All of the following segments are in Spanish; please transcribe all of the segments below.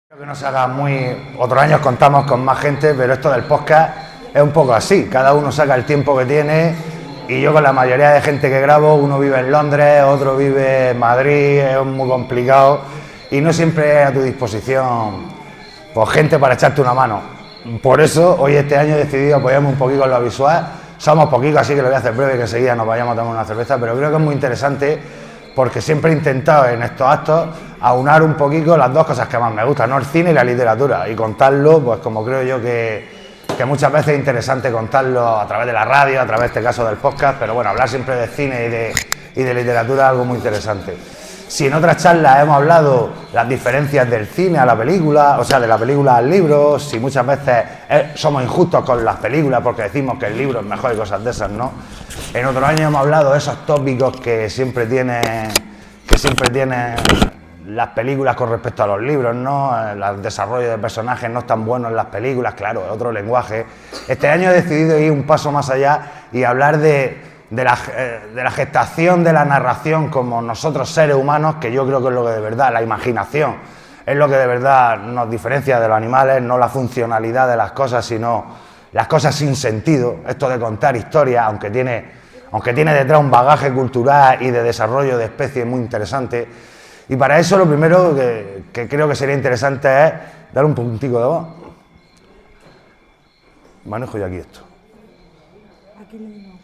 Creo que no se haga muy... Otros años contamos con más gente, pero esto del podcast es un poco así. Cada uno saca el tiempo que tiene y yo con la mayoría de gente que grabo, uno vive en Londres, otro vive en Madrid, es muy complicado y no siempre es a tu disposición pues, gente para echarte una mano. Por eso hoy este año he decidido apoyarme un poquito en lo visual. Somos poquitos, así que lo voy a hacer breve, que enseguida nos vayamos a tomar una cerveza, pero creo que es muy interesante porque siempre he intentado en estos actos aunar un poquito las dos cosas que más me gustan, ¿no? El cine y la literatura, y contarlo, pues como creo yo que muchas veces es interesante contarlo a través de la radio, a través de este caso del podcast, pero bueno, hablar siempre de cine y de literatura es algo muy interesante. Si en otras charlas hemos hablado las diferencias del cine a la película, o sea, de la película al libro, si muchas veces somos injustos con las películas porque decimos que el libro es mejor y cosas de esas, ¿no? En otros años hemos hablado de esos tópicos que siempre tienen las películas con respecto a los libros, ¿no? El desarrollo de personajes no es tan bueno en las películas, claro, es otro lenguaje. Este año he decidido ir un paso más allá y hablar de la gestación de la narración como nosotros seres humanos, que yo creo que es lo que de verdad, la imaginación, es lo que de verdad nos diferencia de los animales, no la funcionalidad de las cosas, sino las cosas sin sentido. Esto de contar historias, aunque tiene detrás un bagaje cultural y de desarrollo de especies muy interesante. Y para eso lo primero que creo que sería interesante es dar un puntico de voz. Manejo yo aquí esto. Aquí le digo.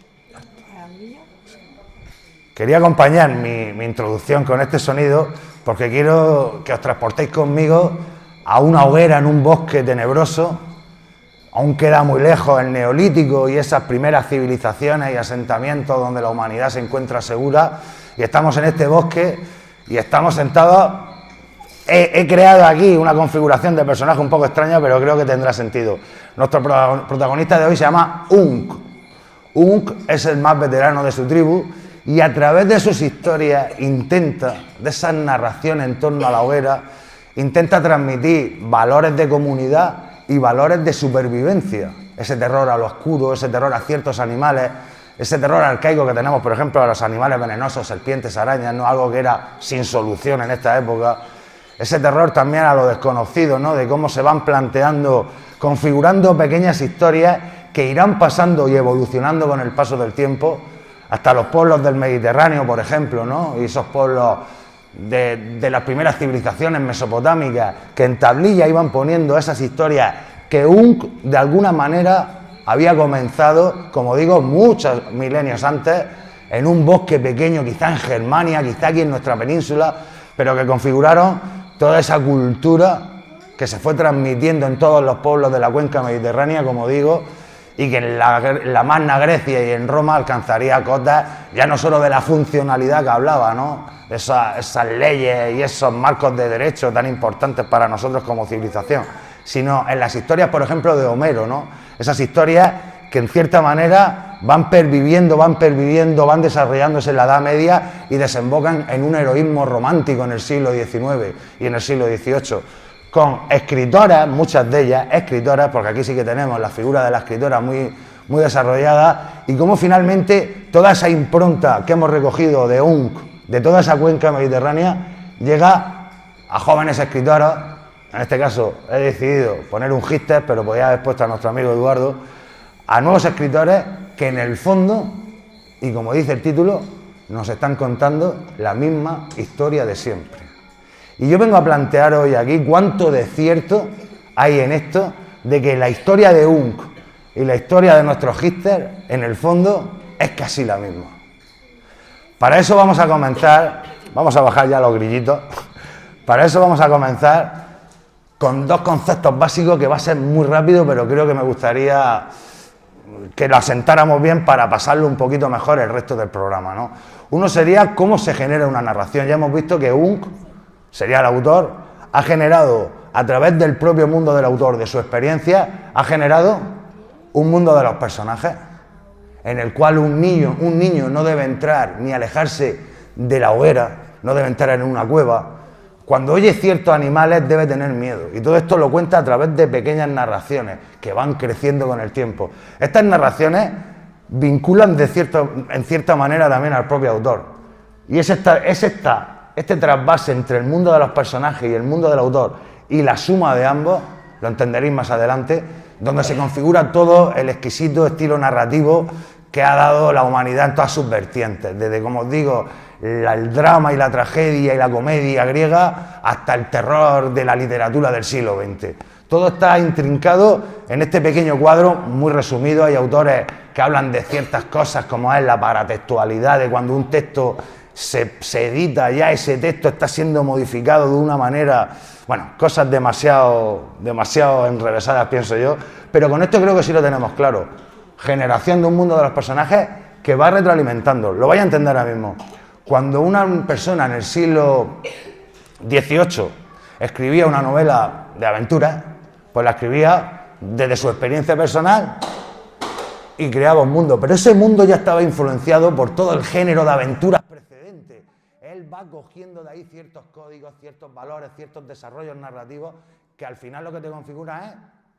Quería acompañar mi introducción con este sonido porque quiero que os transportéis conmigo a una hoguera en un bosque tenebroso. Aún queda muy lejos el Neolítico y esas primeras civilizaciones y asentamientos donde la humanidad se encuentra segura. Y estamos en este bosque y estamos sentados. He creado aquí una configuración de personaje un poco extraña, pero creo que tendrá sentido. Nuestro protagonista de hoy se llama Unk. Unk es el más veterano de su tribu y a través de sus historias de esas narraciones en torno a la hoguera, intenta transmitir valores de comunidad y valores de supervivencia. Ese terror a lo oscuro, ese terror a ciertos animales, ese terror arcaico que tenemos, por ejemplo, a los animales venenosos, serpientes, arañas, ¿no? Algo que era sin solución en esta época. Ese terror también a lo desconocido, ¿no? De cómo se van planteando, configurando pequeñas historias que irán pasando y evolucionando con el paso del tiempo, hasta los pueblos del Mediterráneo, por ejemplo, ¿no? Y esos pueblos de las primeras civilizaciones mesopotámicas que en tablilla iban poniendo esas historias que Unk de alguna manera había comenzado, como digo, muchos milenios antes, en un bosque pequeño, quizá en Germania, quizá aquí en nuestra península, pero que configuraron toda esa cultura que se fue transmitiendo en todos los pueblos de la cuenca mediterránea, como digo, y que en la Magna Grecia y en Roma alcanzaría cotas ya no solo de la funcionalidad que hablaba, ¿no? Esas leyes y esos marcos de derecho tan importantes para nosotros como civilización, sino en las historias, por ejemplo, de Homero, ¿no? Esas historias que en cierta manera van perviviendo, van desarrollándose en la Edad Media y desembocan en un heroísmo romántico en el siglo XIX y en el siglo XVIII. Con escritoras, muchas de ellas escritoras, porque aquí sí que tenemos la figura de la escritora muy desarrollada, y cómo finalmente toda esa impronta que hemos recogido de Unk, de toda esa cuenca mediterránea, llega a jóvenes escritoras. En este caso he decidido poner un Hitler, pero podía haber puesto a nuestro amigo Eduardo, a nuevos escritores que en el fondo, y como dice el título, nos están contando la misma historia de siempre. Y yo vengo a plantear hoy aquí cuánto de cierto hay en esto de que la historia de Unk y la historia de nuestro Hitler, en el fondo, es casi la misma. Para eso vamos a comenzar, vamos a bajar ya los grillitos, para eso vamos a comenzar con dos conceptos básicos que va a ser muy rápido, pero creo que me gustaría que lo asentáramos bien para pasarlo un poquito mejor el resto del programa, ¿no? Uno sería cómo se genera una narración. Ya hemos visto que Unk, sería el autor, ha generado, a través del propio mundo del autor, de su experiencia, ha generado un mundo de los personajes, en el cual un niño no debe entrar ni alejarse de la hoguera, no debe entrar en una cueva. Cuando oye ciertos animales debe tener miedo, y todo esto lo cuenta a través de pequeñas narraciones que van creciendo con el tiempo. Estas narraciones vinculan en cierta manera también al propio autor, y este trasvase entre el mundo de los personajes y el mundo del autor y la suma de ambos, lo entenderéis más adelante, donde se configura todo el exquisito estilo narrativo que ha dado la humanidad en todas sus vertientes, desde, como os digo, el drama y la tragedia y la comedia griega hasta el terror de la literatura del siglo XX. Todo está intrincado en este pequeño cuadro, muy resumido. Hay autores que hablan de ciertas cosas, como es la paratextualidad, de cuando un texto se edita, ya ese texto está siendo modificado de una manera, bueno, cosas demasiado enrevesadas, pienso yo, pero con esto creo que sí lo tenemos claro. Generación de un mundo de los personajes que va retroalimentando, lo vais a entender ahora mismo. Cuando una persona en el siglo XVIII escribía una novela de aventuras, pues la escribía desde su experiencia personal y creaba un mundo, pero ese mundo ya estaba influenciado por todo el género de aventuras precedente. Él va cogiendo de ahí ciertos códigos, ciertos valores, ciertos desarrollos narrativos que al final lo que te configura es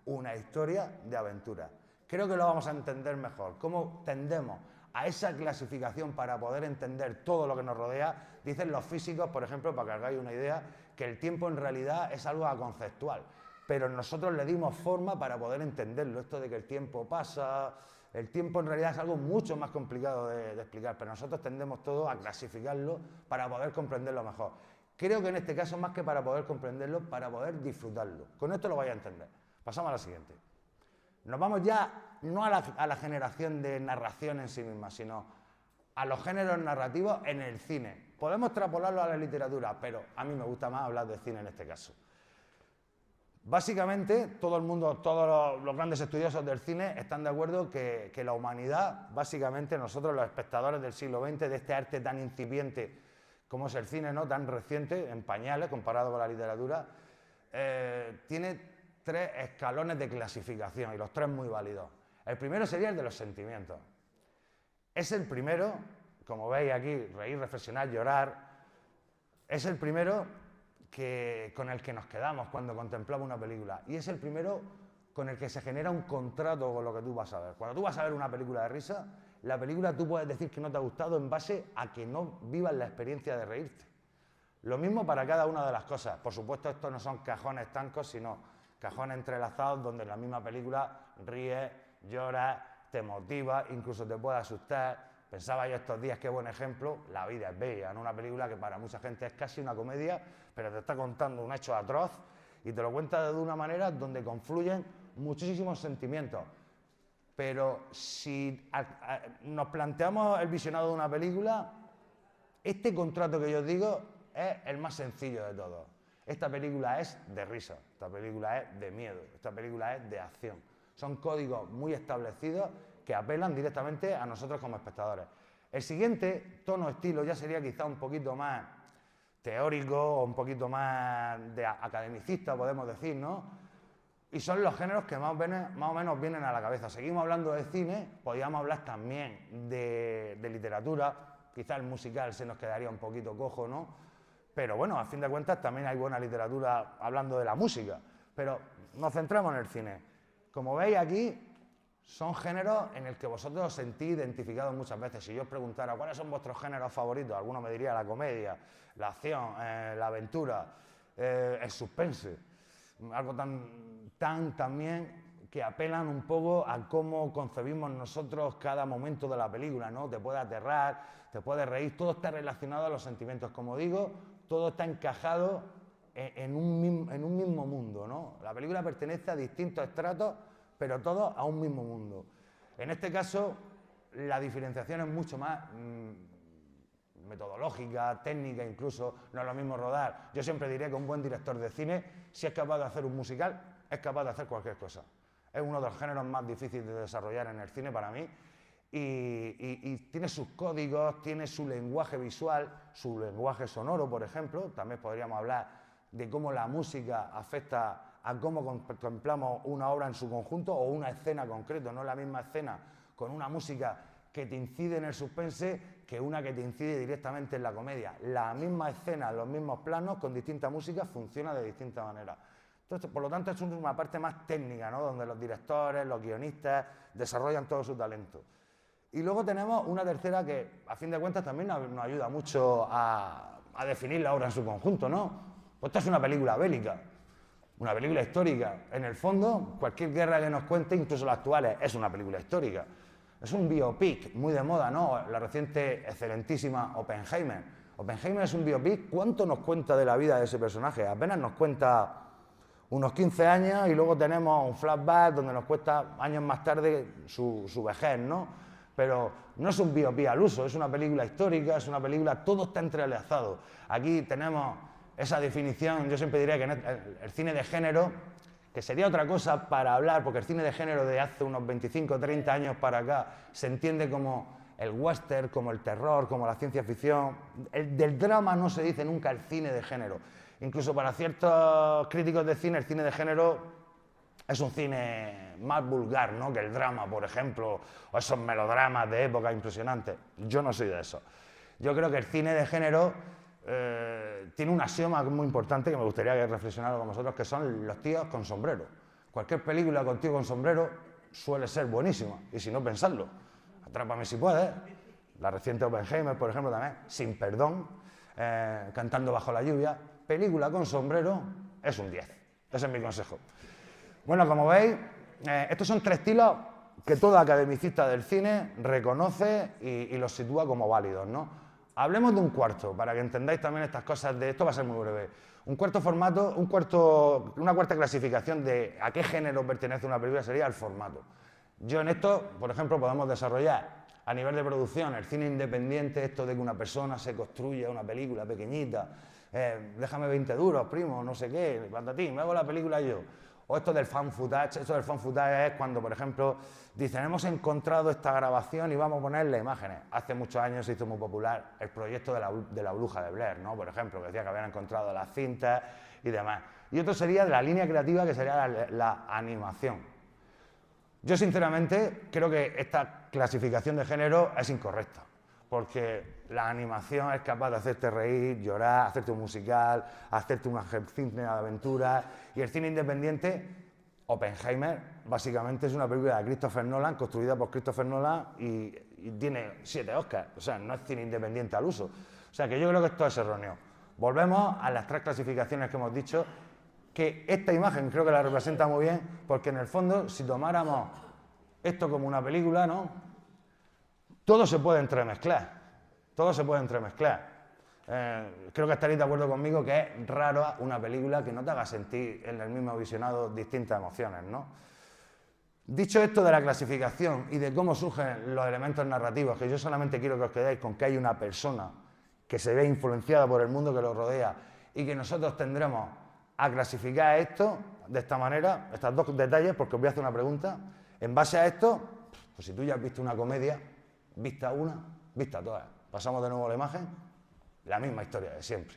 una historia de aventuras. Creo que lo vamos a entender mejor, cómo tendemos a esa clasificación para poder entender todo lo que nos rodea. Dicen los físicos, por ejemplo, para que hagáis una idea, que el tiempo en realidad es algo conceptual, pero nosotros le dimos forma para poder entenderlo. Esto de que el tiempo pasa, el tiempo en realidad es algo mucho más complicado de explicar, pero nosotros tendemos todo a clasificarlo para poder comprenderlo mejor. Creo que en este caso, más que para poder comprenderlo, para poder disfrutarlo. Con esto lo vais a entender. Pasamos a la siguiente. Nos vamos ya no a la generación de narración en sí misma, sino a los géneros narrativos en el cine. Podemos extrapolarlo a la literatura, pero a mí me gusta más hablar de cine en este caso. Básicamente, todo el mundo, todos los grandes estudiosos del cine están de acuerdo que la humanidad, básicamente nosotros los espectadores del siglo XX, de este arte tan incipiente como es el cine, ¿no?, tan reciente, en pañales comparado con la literatura, tiene 3 escalones de clasificación y los 3 muy válidos. El primero sería el de los sentimientos. Es el primero, como veis aquí, reír, reflexionar, llorar, es el primero con el que nos quedamos cuando contemplamos una película, y es el primero con el que se genera un contrato con lo que tú vas a ver. Cuando tú vas a ver una película de risa, la película tú puedes decir que no te ha gustado en base a que no vivas la experiencia de reírte. Lo mismo para cada una de las cosas. Por supuesto, estos no son cajones estancos, sino cajones entrelazados donde en la misma película ríes, lloras, te motiva, incluso te puede asustar. Pensaba yo estos días, qué buen ejemplo, La vida es bella, ¿no? Una película que para mucha gente es casi una comedia, pero te está contando un hecho atroz y te lo cuenta de una manera donde confluyen muchísimos sentimientos. Pero si nos planteamos el visionado de una película, este contrato que yo os digo es el más sencillo de todos. Esta película es de risa, esta película es de miedo, esta película es de acción. Son códigos muy establecidos que apelan directamente a nosotros como espectadores. El siguiente tono estilo ya sería quizá un poquito más teórico o un poquito más de academicista, podemos decir, ¿no? Y son los géneros que más o menos vienen a la cabeza. Seguimos hablando de cine, podríamos hablar también de literatura, quizá el musical se nos quedaría un poquito cojo, ¿no? Pero bueno, a fin de cuentas también hay buena literatura hablando de la música. Pero nos centramos en el cine. Como veis aquí, son géneros en el que vosotros os sentís identificados muchas veces. Si yo os preguntara cuáles son vuestros géneros favoritos, alguno me diría la comedia, la acción, la aventura, el suspense. Algo tan también que apelan un poco a cómo concebimos nosotros cada momento de la película, ¿no? Te puede aterrar, te puede reír, todo está relacionado a los sentimientos. Como digo, todo está encajado en un mismo mundo, ¿no? La película pertenece a distintos estratos, pero todos a un mismo mundo. En este caso, la diferenciación es mucho más metodológica, técnica incluso, no es lo mismo rodar. Yo siempre diré que un buen director de cine, si es capaz de hacer un musical, es capaz de hacer cualquier cosa. Es uno de los géneros más difíciles de desarrollar en el cine para mí, y tiene sus códigos, tiene su lenguaje visual, su lenguaje sonoro, por ejemplo. También podríamos hablar de cómo la música afecta a cómo contemplamos una obra en su conjunto o una escena concreta. No es la misma escena con una música que te incide en el suspense que una que te incide directamente en la comedia. La misma escena, los mismos planos, con distinta música, funciona de distinta manera. Entonces, por lo tanto, es una parte más técnica, ¿no? Donde los directores, los guionistas desarrollan todo su talento. Y luego tenemos una tercera que, a fin de cuentas, también nos ayuda mucho a definir la obra en su conjunto, ¿no? Pues esta es una película bélica. una película histórica. En el fondo, cualquier guerra que nos cuente, incluso las actuales, es una película histórica. Es un biopic muy de moda, ¿no? La reciente, excelentísima Oppenheimer. Oppenheimer es un biopic. ¿Cuánto nos cuenta de la vida de ese personaje? Apenas nos cuenta unos 15 años y luego tenemos un flashback donde nos cuesta años más tarde su vejez, ¿no? Pero no es un biopic al uso, es una película histórica, es una película, todo está entrelazado. Aquí tenemos esa definición, yo siempre diría que el cine de género, que sería otra cosa para hablar, porque el cine de género de hace unos 25 o 30 años para acá se entiende como el western, como el terror, como la ciencia ficción. Del drama no se dice nunca el cine de género. Incluso para ciertos críticos de cine, el cine de género es un cine más vulgar, ¿no?, que el drama, por ejemplo, o esos melodramas de época impresionantes. Yo no soy de eso. Yo creo que el cine de género tiene un axioma muy importante que me gustaría que reflexionara con vosotros, que son los tíos con sombrero. Cualquier película con tío con sombrero suele ser buenísima, y si no, pensadlo. Atrápame si puedes. La reciente Oppenheimer, por ejemplo, también, Sin perdón, Cantando bajo la lluvia. Película con sombrero es un 10. Ese es mi consejo. Bueno, como veis, estos son tres estilos que todo academicista del cine reconoce y los sitúa como válidos, ¿no? Hablemos de un cuarto, para que entendáis también estas cosas de... Esto va a ser muy breve. Un cuarto formato, una cuarta clasificación de a qué género pertenece una película sería el formato. Yo en esto, por ejemplo, podemos desarrollar a nivel de producción el cine independiente, esto de que una persona se construya una película pequeñita, déjame 20 duros, primo, no sé qué, patatín, me hago la película yo. O esto del fan footage. Esto del fan footage es cuando, por ejemplo, dicen, hemos encontrado esta grabación y vamos a ponerle imágenes. Hace muchos años se hizo muy popular el proyecto de la bruja de Blair, ¿no?, por ejemplo, que decía que habían encontrado las cintas y demás. Y otro sería de la línea creativa, que sería la animación. Yo, sinceramente, creo que esta clasificación de género es incorrecta, porque la animación es capaz de hacerte reír, llorar, hacerte un musical, hacerte un cine de aventura, y el cine independiente, Oppenheimer, básicamente es una película de Christopher Nolan, construida por Christopher Nolan, y tiene 7 Oscars, o sea, no es cine independiente al uso. O sea, que yo creo que esto es erróneo. Volvemos a las tres clasificaciones que hemos dicho, que esta imagen creo que la representa muy bien, porque en el fondo, si tomáramos esto como una película, ¿no?, todo se puede entremezclar, todo se puede entremezclar. Creo que estaréis de acuerdo conmigo que es raro una película que no te haga sentir en el mismo visionado distintas emociones, ¿no? Dicho esto de la clasificación y de cómo surgen los elementos narrativos, que yo solamente quiero que os quedéis con que hay una persona que se ve influenciada por el mundo que lo rodea y que nosotros tendremos a clasificar esto de esta manera, estos dos detalles, porque os voy a hacer una pregunta. En base a esto, pues si tú ya has visto una comedia, vista una, vista todas. Pasamos de nuevo a la imagen, la misma historia de siempre.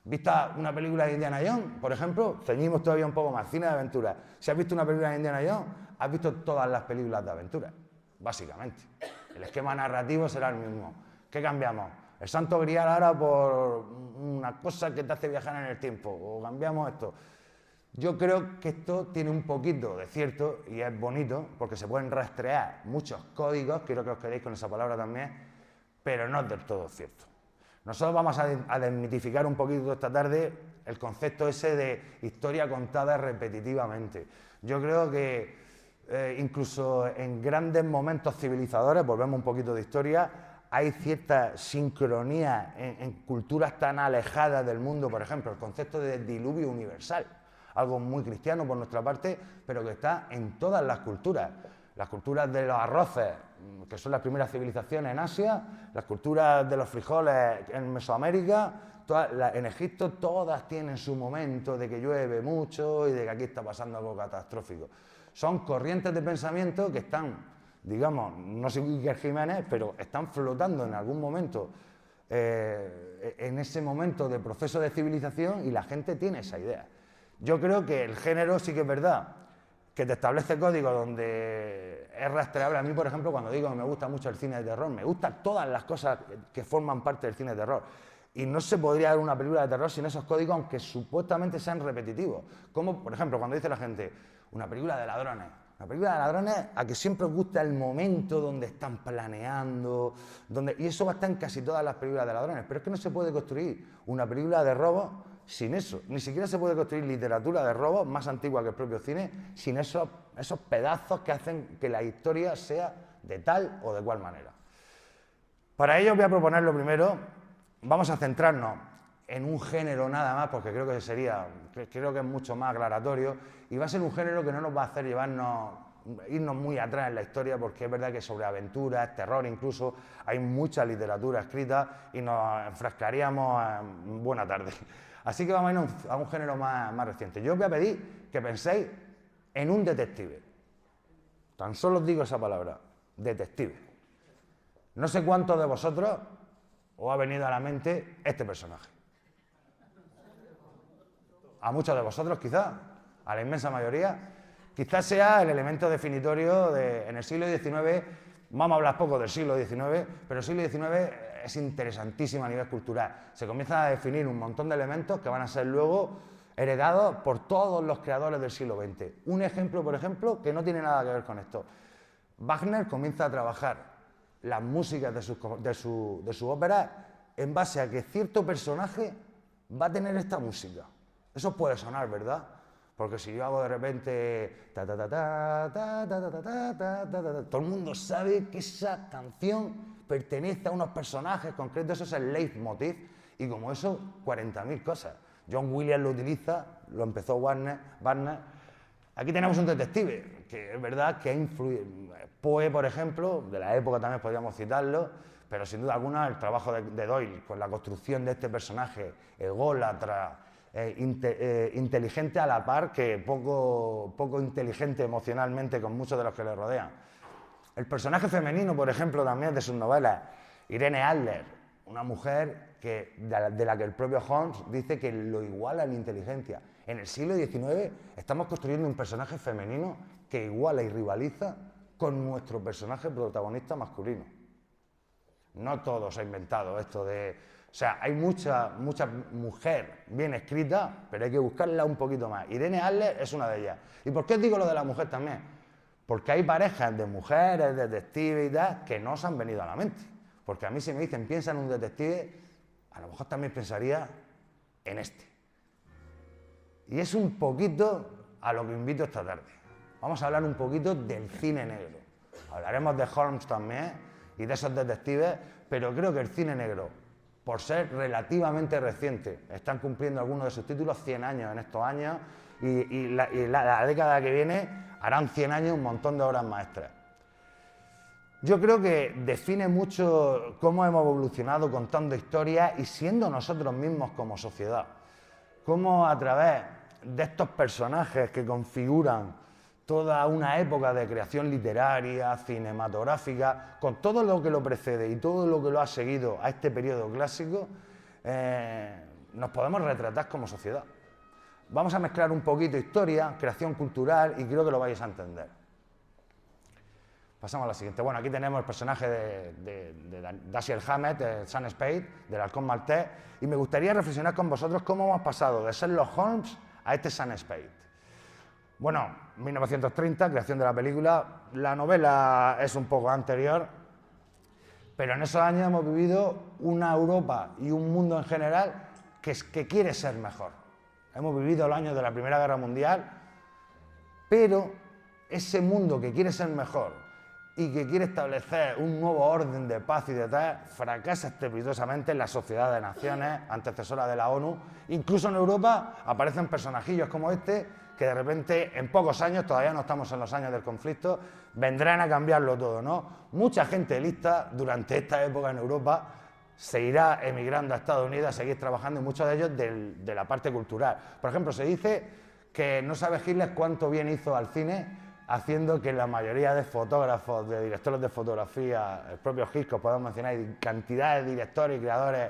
Vista una película de Indiana Jones, por ejemplo, ceñimos todavía un poco más, cine de aventura. Si has visto una película de Indiana Jones, has visto todas las películas de aventura, básicamente. El esquema narrativo será el mismo. ¿Qué cambiamos? El Santo Grial ahora por una cosa que te hace viajar en el tiempo, o cambiamos esto. Yo creo que esto tiene un poquito de cierto y es bonito porque se pueden rastrear muchos códigos, quiero que os quedéis con esa palabra también, pero no es del todo cierto. Nosotros vamos a desmitificar un poquito esta tarde el concepto ese de historia contada repetitivamente. Yo creo que incluso en grandes momentos civilizadores, volvemos un poquito de historia, hay cierta sincronía en culturas tan alejadas del mundo, por ejemplo, el concepto de diluvio universal. Algo muy cristiano por nuestra parte, pero que está en todas las culturas. Las culturas de los arroces, que son las primeras civilizaciones en Asia, las culturas de los frijoles en Mesoamérica, en Egipto, todas tienen su momento de que llueve mucho y de que aquí está pasando algo catastrófico. Son corrientes de pensamiento que están, digamos, no sé Iker Jiménez, pero están flotando en algún momento, en ese momento de proceso de civilización, y la gente tiene esa idea. Yo creo que el género sí que es verdad, que te establece códigos donde es rastreable. A mí, por ejemplo, cuando digo que me gusta mucho el cine de terror, me gustan todas las cosas que forman parte del cine de terror. Y no se podría dar una película de terror sin esos códigos, aunque supuestamente sean repetitivos. Como, por ejemplo, cuando dice la gente, una película de ladrones. Una película de ladrones a que siempre os gusta el momento donde están planeando, y eso va a estar en casi todas las películas de ladrones. Pero es que no se puede construir una película de robo sin eso. Ni siquiera se puede construir literatura de robots más antigua que el propio cine sin esos pedazos que hacen que la historia sea de tal o de cual manera. Para ello voy a proponer lo primero, vamos a centrarnos en un género nada más, porque creo que es mucho más aclaratorio, y va a ser un género que no nos va a hacer irnos muy atrás en la historia, porque es verdad que sobre aventuras, terror incluso, hay mucha literatura escrita y nos enfrascaríamos en buena tarde. Así que vamos a irnos a un género más reciente. Yo os voy a pedir que penséis en un detective. Tan solo os digo esa palabra, detective. No sé cuántos de vosotros os ha venido a la mente este personaje. A muchos de vosotros quizás, a la inmensa mayoría. Quizás sea el elemento definitorio en el siglo XIX, vamos a hablar poco del siglo XIX, pero el siglo XIX es interesantísimo a nivel cultural. Se comienzan a definir un montón de elementos que van a ser luego heredados por todos los creadores del siglo XX. Un ejemplo, por ejemplo, que no tiene nada que ver con esto. Wagner comienza a trabajar las músicas de su ópera en base a que cierto personaje va a tener esta música. Eso puede sonar, ¿verdad? Porque si yo hago de repente todo el mundo sabe que esa canción pertenece a unos personajes concretos, eso es el leitmotiv, y como eso, 40.000 cosas. John Williams lo utiliza, lo empezó Wagner. Aquí tenemos un detective, que es verdad que ha influido. Poe, por ejemplo, de la época también podríamos citarlo, pero sin duda alguna el trabajo de Doyle con la construcción de este personaje ególatra, inteligente a la par que poco inteligente emocionalmente con muchos de los que le rodean. El personaje femenino, por ejemplo, también de sus novelas, Irene Adler, una mujer de la que el propio Holmes dice que lo iguala en inteligencia. En el siglo XIX estamos construyendo un personaje femenino que iguala y rivaliza con nuestro personaje protagonista masculino. No todo se ha inventado esto de... O sea, hay mucha mujer bien escrita, pero hay que buscarla un poquito más. Irene Adler es una de ellas. ¿Y por qué os digo lo de la mujer también? Porque hay parejas de mujeres, detectives y tal, que no os han venido a la mente. Porque a mí si me dicen piensa en un detective, a lo mejor también pensaría en este. Y es un poquito a lo que invito esta tarde. Vamos a hablar un poquito del cine negro. Hablaremos de Holmes también y de esos detectives, pero creo que el cine negro, por ser relativamente reciente, están cumpliendo algunos de sus títulos 100 años en estos años y la década que viene harán 100 años un montón de obras maestras. Yo creo que define mucho cómo hemos evolucionado contando historias y siendo nosotros mismos como sociedad. Cómo a través de estos personajes que configuran toda una época de creación literaria, cinematográfica, con todo lo que lo precede y todo lo que lo ha seguido a este periodo clásico, nos podemos retratar como sociedad. Vamos a mezclar un poquito historia, creación cultural y creo que lo vais a entender. Pasamos a la siguiente. Bueno, aquí tenemos el personaje de Dashiell Hammett, de Sam Spade, del Halcón Maltés, y me gustaría reflexionar con vosotros cómo hemos pasado de Sherlock Holmes a este Sam Spade. Bueno, 1930, creación de la película, la novela es un poco anterior, pero en esos años hemos vivido una Europa y un mundo en general que quiere ser mejor. Hemos vivido los años de la Primera Guerra Mundial, pero ese mundo que quiere ser mejor y que quiere establecer un nuevo orden de paz y de tal, fracasa estrepitosamente en la Sociedad de Naciones, antecesora de la ONU. Incluso en Europa aparecen personajillos como este, que de repente, en pocos años, todavía no estamos en los años del conflicto, vendrán a cambiarlo todo, ¿no? Mucha gente lista durante esta época en Europa se irá emigrando a Estados Unidos a seguir trabajando, y muchos de ellos de la parte cultural. Por ejemplo, se dice que no sabe Hitler cuánto bien hizo al cine, haciendo que la mayoría de fotógrafos, de directores de fotografía, el propio Hitchcock, podemos mencionar, y cantidad de directores y creadores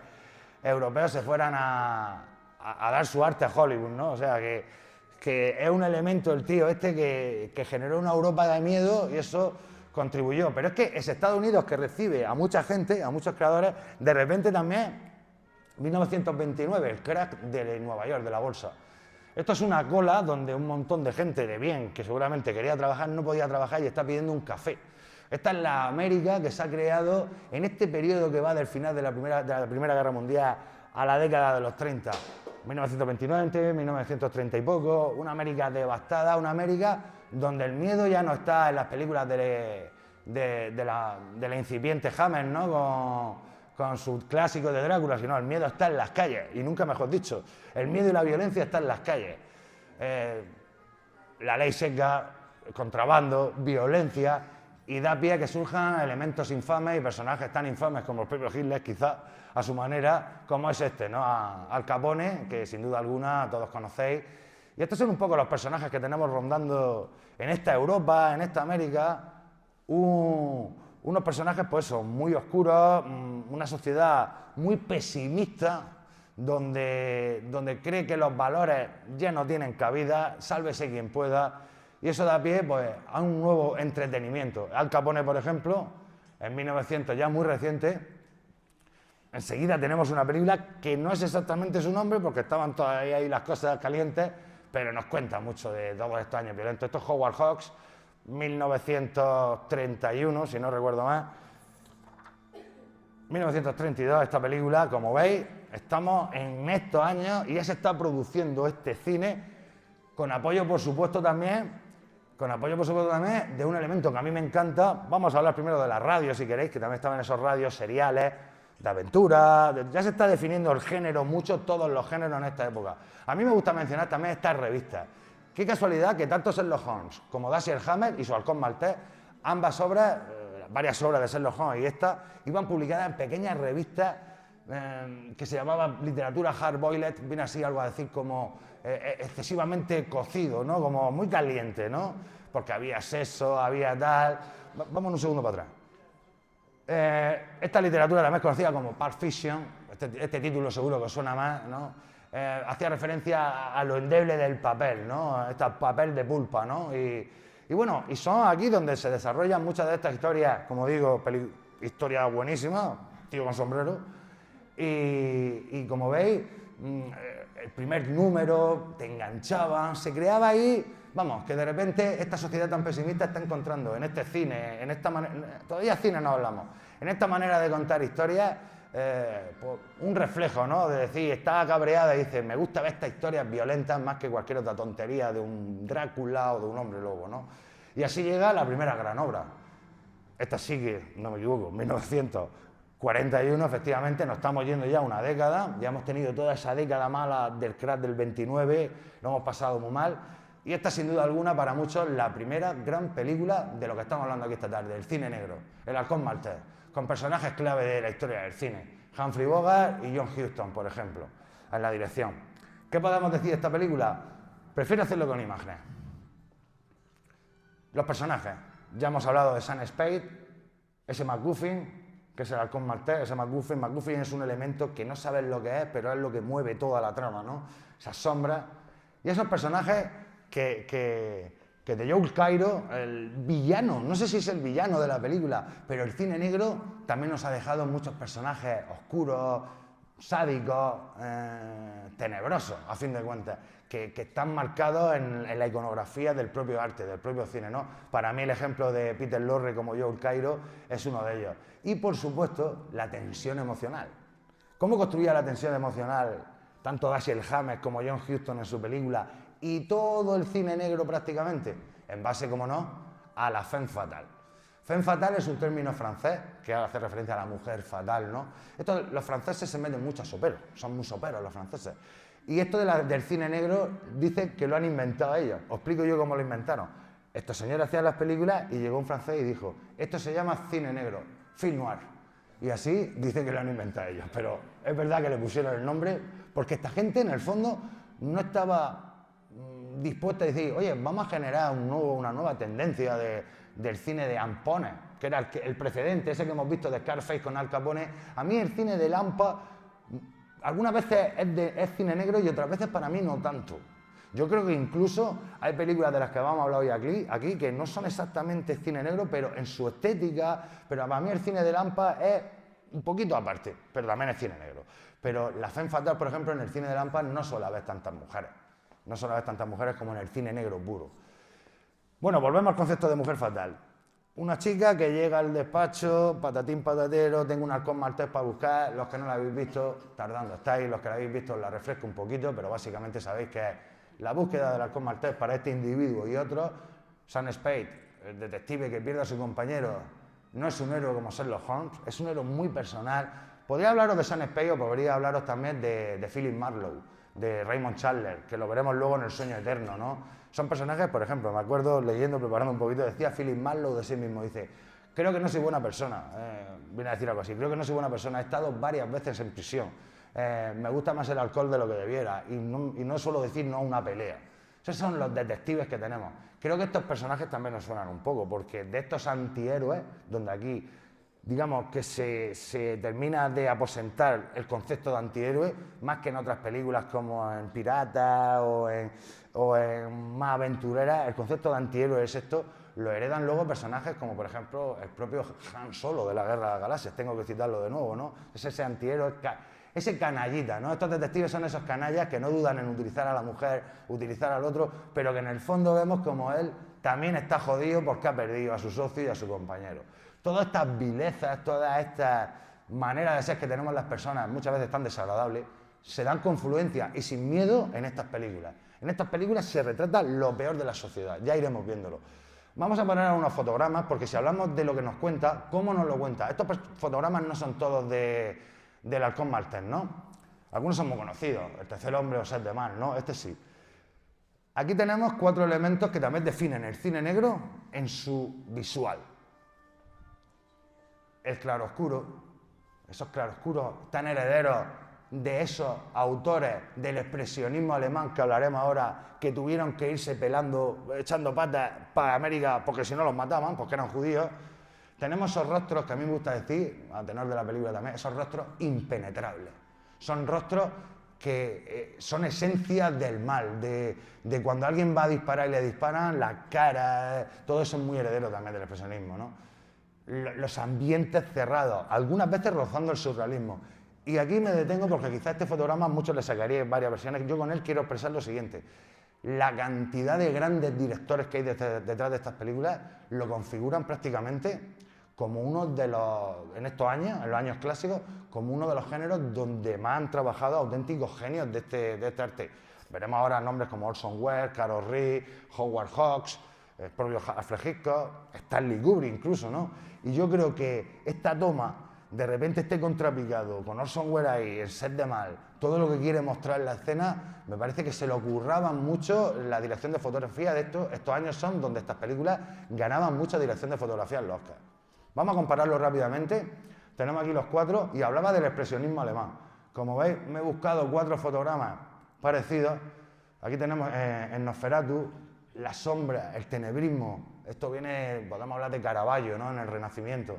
europeos se fueran a dar su arte a Hollywood, ¿no? O sea, que es un elemento el tío este que generó una Europa de miedo y eso contribuyó. Pero es que es Estados Unidos que recibe a mucha gente, a muchos creadores, de repente también, 1929, el crack de Nueva York, de la bolsa. Esto es una cola donde un montón de gente de bien, que seguramente quería trabajar, no podía trabajar y está pidiendo un café. Esta es la América que se ha creado en este periodo que va del final de la Primera Guerra Mundial a la década de los 30. 1929, 1930 y poco, una América devastada, una América donde el miedo ya no está en las películas de la incipiente Hammer, ¿no? Con sus clásicos de Drácula, sino el miedo está en las calles, y nunca mejor dicho, el miedo y la violencia están en las calles. La ley seca, contrabando, violencia, y da pie a que surjan elementos infames y personajes tan infames como el propio Hitler, quizás a su manera, como es este, ¿no? Al Capone, que sin duda alguna todos conocéis. Y estos son un poco los personajes que tenemos rondando en esta Europa, en esta América, unos personajes pues son muy oscuros, una sociedad muy pesimista, donde cree que los valores ya no tienen cabida, sálvese quien pueda. Y eso da pie pues, a un nuevo entretenimiento. Al Capone, por ejemplo, en 1900, ya muy reciente, enseguida tenemos una película que no es exactamente su nombre, porque estaban todavía ahí las cosas calientes, pero nos cuenta mucho de todos estos años violentos. Esto es Howard Hawks, 1931, si no recuerdo más. 1932, esta película, como veis, estamos en estos años y ya se está produciendo este cine con apoyo, por supuesto, también de un elemento que a mí me encanta. Vamos a hablar primero de la radio, si queréis, que también estaban esos radios seriales, de aventura. Ya se está definiendo el género mucho, todos los géneros en esta época. A mí me gusta mencionar también estas revistas. Qué casualidad que tanto Sherlock Holmes como Dashiell Hammett y su halcón maltés, ambas obras, varias obras de Sherlock Holmes y esta, iban publicadas en pequeñas revistas que se llamaba literatura hard-boiled, viene así algo a decir como excesivamente cocido, ¿no? Como muy caliente, ¿no? Porque había sexo, había tal. Vamos un segundo para atrás. Esta literatura también es conocida como pulp fiction, este título seguro que os suena más, ¿no? Hacía referencia a lo endeble del papel, ¿no? Este papel de pulpa, ¿no? Y bueno, y son aquí donde se desarrollan muchas de estas historias, como digo, historias buenísimas, tío con sombrero. Y como veis, el primer número te enganchaban, se creaba ahí, vamos, que de repente esta sociedad tan pesimista está encontrando en este cine, en esta manera, todavía cine no hablamos, en esta manera de contar historias, pues un reflejo, ¿no? De decir, está cabreada y dice, me gusta ver estas historias violentas más que cualquier otra tontería de un Drácula o de un hombre lobo, ¿no? Y así llega la primera gran obra. Esta sigue, no me equivoco, 1941, efectivamente, nos estamos yendo ya una década, ya hemos tenido toda esa década mala del crash del 29, lo hemos pasado muy mal, y esta sin duda alguna para muchos la primera gran película de lo que estamos hablando aquí esta tarde, el cine negro, el halcón maltés, con personajes clave de la historia del cine, Humphrey Bogart y John Huston, por ejemplo, en la dirección. ¿Qué podemos decir de esta película? Prefiero hacerlo con imágenes. Los personajes, ya hemos hablado de Sam Spade, ese MacGuffin, que es el halcón maltés, ese MacGuffin. MacGuffin es un elemento que no sabes lo que es, pero es lo que mueve toda la trama, ¿no? Esas sombras. Y esos personajes que de Joel Cairo, el villano, no sé si es el villano de la película, pero el cine negro también nos ha dejado muchos personajes oscuros, sádicos, tenebrosos, a fin de cuentas, que están marcados en la iconografía del propio arte, del propio cine, ¿no? Para mí el ejemplo de Peter Lorre como Joel Cairo es uno de ellos. Y por supuesto, la tensión emocional. ¿Cómo construía la tensión emocional tanto Dashiell Hammett como John Huston en su película y todo el cine negro prácticamente? En base, como no, a la femme fatale. Femme fatale es un término francés que hace referencia a la mujer fatal, ¿no? Los franceses se meten mucho a soperos, son muy soperos los franceses. Y esto del cine negro dice que lo han inventado ellos. Os explico yo cómo lo inventaron. Estos señores hacían las películas y llegó un francés y dijo, esto se llama cine negro, film noir. Y así dicen que lo han inventado ellos. Pero es verdad que le pusieron el nombre porque esta gente en el fondo no estaba dispuesta a decir, oye, vamos a generar una nueva tendencia del cine de ampones, que era el precedente, ese que hemos visto de Scarface con Al Capone. A mí el cine de Lampa algunas veces es cine negro y otras veces para mí no tanto. Yo creo que incluso hay películas de las que vamos a hablar hoy aquí que no son exactamente cine negro, pero en su estética, pero para mí el cine de Lampa es un poquito aparte, pero también es cine negro. Pero la femme fatale, por ejemplo, en el cine de Lampa no suele haber tantas mujeres. No suele haber tantas mujeres como en el cine negro puro. Bueno, volvemos al concepto de mujer fatal. Una chica que llega al despacho, patatín patatero, tengo un halcón maltés para buscar. Los que no la habéis visto, tardando estáis. Los que la habéis visto, os la refresco un poquito, pero básicamente sabéis que es la búsqueda del halcón maltés para este individuo y otros. Sam Spade, el detective que pierde a su compañero, no es un héroe como Sherlock Holmes, es un héroe muy personal. Podría hablaros de Sam Spade o podría hablaros también de Philip Marlowe, de Raymond Chandler, que lo veremos luego en El sueño eterno, ¿no? Son personajes, por ejemplo, me acuerdo leyendo, preparando un poquito, decía Philip Marlowe de sí mismo, dice, creo que no soy buena persona, viene a decir algo así, creo que no soy buena persona, he estado varias veces en prisión, me gusta más el alcohol de lo que debiera y no suelo decir no a una pelea. Esos son los detectives que tenemos. Creo que estos personajes también nos suenan un poco, porque de estos antihéroes, donde aquí digamos que se termina de aposentar el concepto de antihéroe, más que en otras películas como en Piratas o en más aventureras, el concepto de antihéroe es esto, lo heredan luego personajes como por ejemplo el propio Han Solo de la Guerra de las Galaxias, tengo que citarlo de nuevo, ¿no? Es ese antihéroe, ese canallita, ¿no? Estos detectives son esos canallas que no dudan en utilizar a la mujer, utilizar al otro, pero que en el fondo vemos como él también está jodido porque ha perdido a su socio y a su compañero. Todas estas vilezas, todas estas maneras de ser que tenemos las personas, muchas veces tan desagradables, se dan confluencia y sin miedo en estas películas. En estas películas se retrata lo peor de la sociedad, ya iremos viéndolo. Vamos a poner unos fotogramas, porque si hablamos de lo que nos cuenta, ¿cómo nos lo cuenta? Estos fotogramas no son todos del halcón maltés, ¿no? Algunos son muy conocidos, el tercer hombre o Set de Mal, ¿no? Este sí. Aquí tenemos 4 elementos que también definen el cine negro en su visual. El claroscuro, esos claroscuros tan herederos de esos autores del expresionismo alemán que hablaremos ahora, que tuvieron que irse pelando, echando patas para América porque si no los mataban, porque eran judíos. Tenemos esos rostros que a mí me gusta decir, a tenor de la película también, esos rostros impenetrables. Son rostros que son esencias del mal, de cuando alguien va a disparar y le disparan, la cara, todo eso es muy heredero también del expresionismo, ¿no? Los ambientes cerrados, algunas veces rozando el surrealismo. Y aquí me detengo porque quizá este fotograma a muchos les sacaría varias versiones. Yo con él quiero expresar lo siguiente. La cantidad de grandes directores que hay detrás de estas películas lo configuran prácticamente como uno de los, en estos años, en los años clásicos, como uno de los géneros donde más han trabajado auténticos genios de este arte. Veremos ahora nombres como Orson Welles, Carol Reed, Howard Hawks, el propio Alfred Hitchcock, Stanley Kubrick incluso, ¿no? Y yo creo que esta toma, de repente este contrapicado, con Orson Welles ahí, el Set de Mal, todo lo que quiere mostrar en la escena, me parece que se lo curraban mucho la dirección de fotografía de estos años son donde estas películas ganaban mucha dirección de fotografía en los Oscars. Vamos a compararlo rápidamente, tenemos aquí los 4 y hablaba del expresionismo alemán. Como veis, me he buscado 4 fotogramas parecidos, aquí tenemos en Nosferatu, la sombra, el tenebrismo, esto viene, podemos hablar de Caravaggio, ¿no? En el Renacimiento.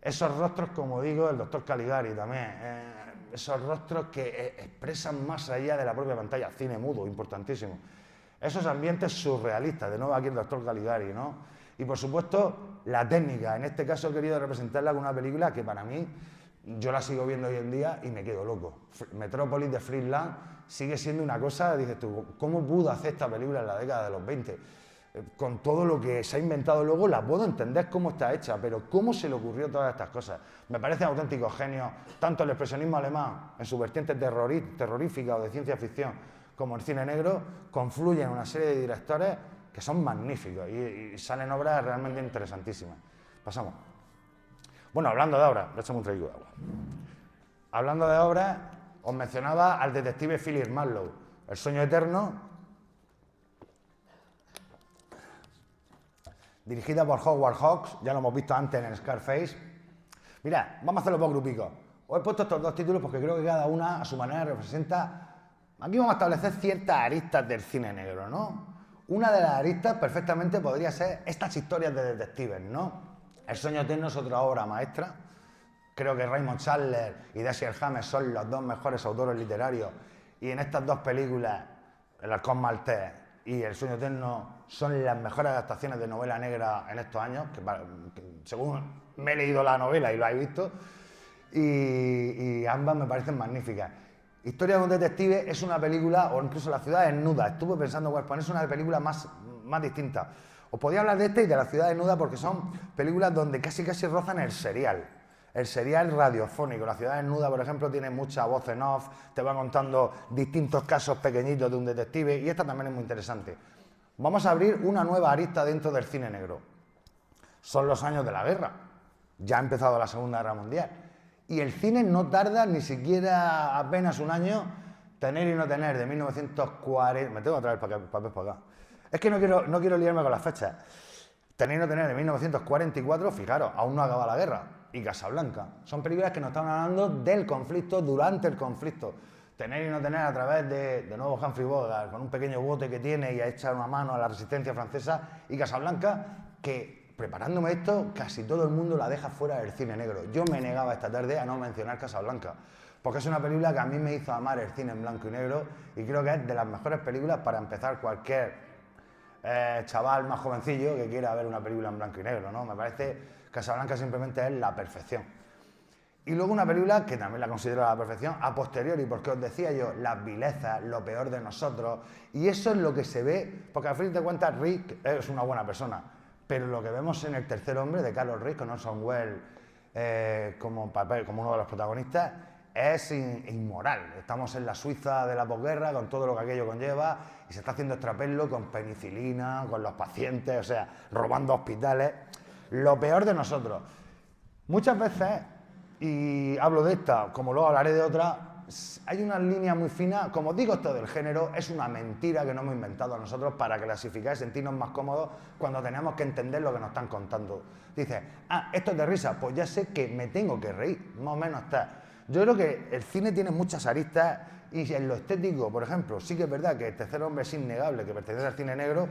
Esos rostros, como digo, el doctor Caligari también, esos rostros que expresan más allá de la propia pantalla, cine mudo, importantísimo. Esos ambientes surrealistas, de nuevo aquí el doctor Caligari, ¿no? Y por supuesto, la técnica, en este caso he querido representarla con una película que para mí, yo la sigo viendo hoy en día y me quedo loco. Metrópolis de Fritz Lang sigue siendo una cosa, dices tú, ¿cómo pudo hacer esta película en la década de los 20? Con todo lo que se ha inventado luego, la puedo entender cómo está hecha, pero cómo se le ocurrió todas estas cosas. Me parecen auténticos genios, tanto el expresionismo alemán en su vertiente terrorífica o de ciencia ficción, como el cine negro, confluyen una serie de directores que son magníficos y salen obras realmente interesantísimas. Pasamos. Bueno, hablando de obras, le echamos un traguito de agua. Hablando de obras, os mencionaba al detective Philip Marlowe, El sueño eterno, dirigida por Howard Hawks, ya lo hemos visto antes en Scarface. Mirad, vamos a hacerlo por grupicos. Os he puesto estos 2 títulos porque creo que cada una a su manera representa... Aquí vamos a establecer ciertas aristas del cine negro, ¿no? Una de las aristas perfectamente podría ser estas historias de detectives, ¿no? El sueño eterno es otra obra maestra. Creo que Raymond Chandler y Dashiell Hammett son los 2 mejores autores literarios y en estas 2 películas, El halcón maltés y El sueño eterno, son las mejores adaptaciones de novela negra en estos años, que según me he leído la novela y lo he visto, y ambas me parecen magníficas. Historia de un detective es una película, o incluso La ciudad desnuda, estuve pensando cuál ponerse una película más distinta. Os podía hablar de este y de La ciudad desnuda porque son películas donde casi rozan el serial radiofónico. La ciudad desnuda, por ejemplo, tiene mucha voz en off, te va contando distintos casos pequeñitos de un detective y esta también es muy interesante. Vamos a abrir una nueva arista dentro del cine negro. Son los años de la guerra. Ya ha empezado la Segunda Guerra Mundial. Y el cine no tarda ni siquiera apenas un año, Tener y no tener, de 1940... Me tengo que traer el papel para acá. Es que no quiero liarme con las fechas. Tener y no tener, de 1944, fijaros, aún no acaba la guerra. Y Casablanca. Son películas que nos están hablando del conflicto, durante el conflicto. Tener y no tener a través de nuevo Humphrey Bogart, con un pequeño bote que tiene y a echar una mano a la resistencia francesa. Y Casablanca, que preparándome esto, casi todo el mundo la deja fuera del cine negro. Yo me negaba esta tarde a no mencionar Casablanca, porque es una película que a mí me hizo amar el cine en blanco y negro y creo que es de las mejores películas para empezar cualquier chaval más jovencillo que quiera ver una película en blanco y negro, ¿no? Me parece Casablanca simplemente es la perfección. Y luego una película que también la considero la perfección a posteriori, porque os decía yo, las vilezas, lo peor de nosotros, y eso es lo que se ve, porque al fin de cuentas Rick es una buena persona, pero lo que vemos en El tercer hombre de Carlos Rick con Orson Welles como uno de los protagonistas es inmoral. Estamos en la Suiza de la posguerra con todo lo que aquello conlleva y se está haciendo extrapelo con penicilina, con los pacientes, o sea, robando hospitales. Lo peor de nosotros. Muchas veces, y hablo de esta, como luego hablaré de otra, hay una línea muy fina, como digo, esto del género es una mentira que no hemos inventado a nosotros para clasificar y sentirnos más cómodos cuando tenemos que entender lo que nos están contando. Dices, esto es de risa, pues ya sé que me tengo que reír, más o menos está. Yo creo que el cine tiene muchas aristas y en lo estético, por ejemplo, sí que es verdad que El tercer hombre es innegable, que pertenece al cine negro,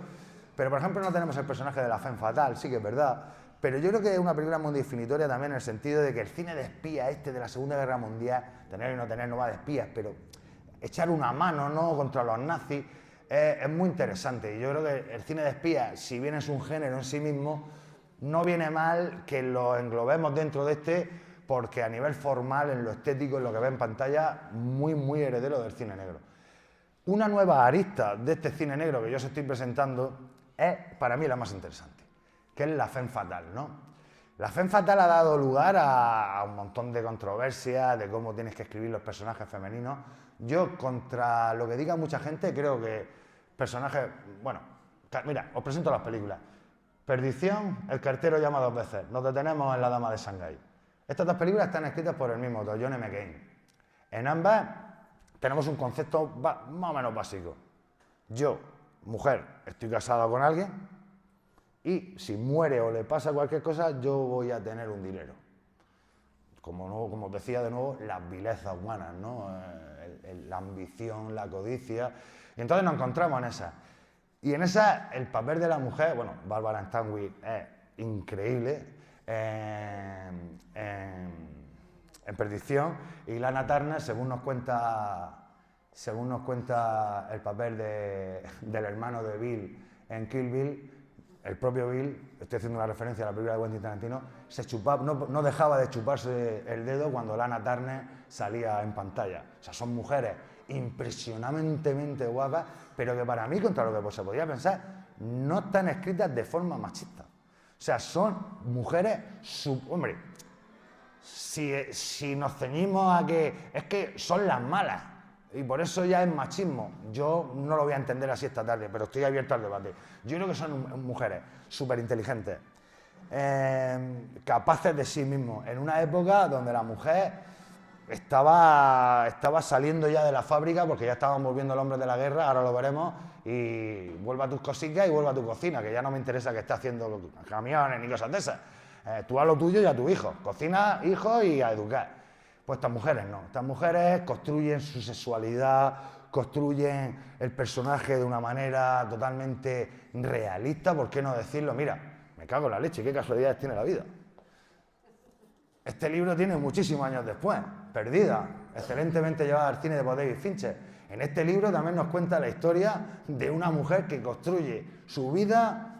pero por ejemplo no tenemos el personaje de la femme fatale, sí que es verdad, pero yo creo que es una película muy definitoria también en el sentido de que el cine de espía de la Segunda Guerra Mundial, Tener y no tener no va de espías, pero echar una mano, ¿no?, contra los nazis es muy interesante. Y yo creo que el cine de espías, si bien es un género en sí mismo, no viene mal que lo englobemos dentro de porque a nivel formal, en lo estético, en lo que ve en pantalla, muy heredero del cine negro. Una nueva arista de este cine negro que yo os estoy presentando es, para mí, la más interesante, que es la femme fatale, ¿no? La femme fatale ha dado lugar a un montón de controversias de cómo tienes que escribir los personajes femeninos. Yo, contra lo que diga mucha gente, creo que personajes... Bueno, mira, os presento las películas. Perdición, El cartero llama dos veces. Nos detenemos en La dama de Shanghái. Estas dos películas están escritas por el mismo autor, John M. Cain. En ambas tenemos un concepto más o menos básico. Yo, mujer, estoy casada con alguien y si muere o le pasa cualquier cosa, yo voy a tener un dinero. Como os decía de nuevo, las vilezas humanas, ¿no? La ambición, la codicia. Y entonces nos encontramos en esa. Y en esa, el papel de la mujer, bueno, Barbara Stanwyck es increíble. En Perdición, y Lana Turner, según nos cuenta el papel del hermano de Bill en Kill Bill, el propio Bill, estoy haciendo una referencia a la película de Quentin Tarantino, no dejaba de chuparse el dedo cuando Lana Turner salía en pantalla. O sea, son mujeres impresionantemente guapas, pero que para mí, contra lo que se podía pensar, no están escritas de forma machista. O sea, son mujeres... Hombre, si nos ceñimos a que... Es que son las malas. Y por eso ya es machismo. Yo no lo voy a entender así esta tarde, pero estoy abierto al debate. Yo creo que son mujeres súper inteligentes, capaces de sí mismos, en una época donde la mujer estaba saliendo ya de la fábrica porque ya estaban volviendo el hombre de la guerra, ahora lo veremos, y vuelve a tus cositas y vuelve a tu cocina, que ya no me interesa que esté haciendo camiones ni cosas de esas. Tú haz lo tuyo y a tu hijo. Cocina, hijo y a educar. Pues estas mujeres no. Estas mujeres construyen su sexualidad, construyen el personaje de una manera totalmente realista, ¿por qué no decirlo? Mira, me cago en la leche, qué casualidades tiene la vida. Este libro tiene muchísimos años después, Perdida, excelentemente llevada al cine de David Fincher. En este libro también nos cuenta la historia de una mujer que construye su vida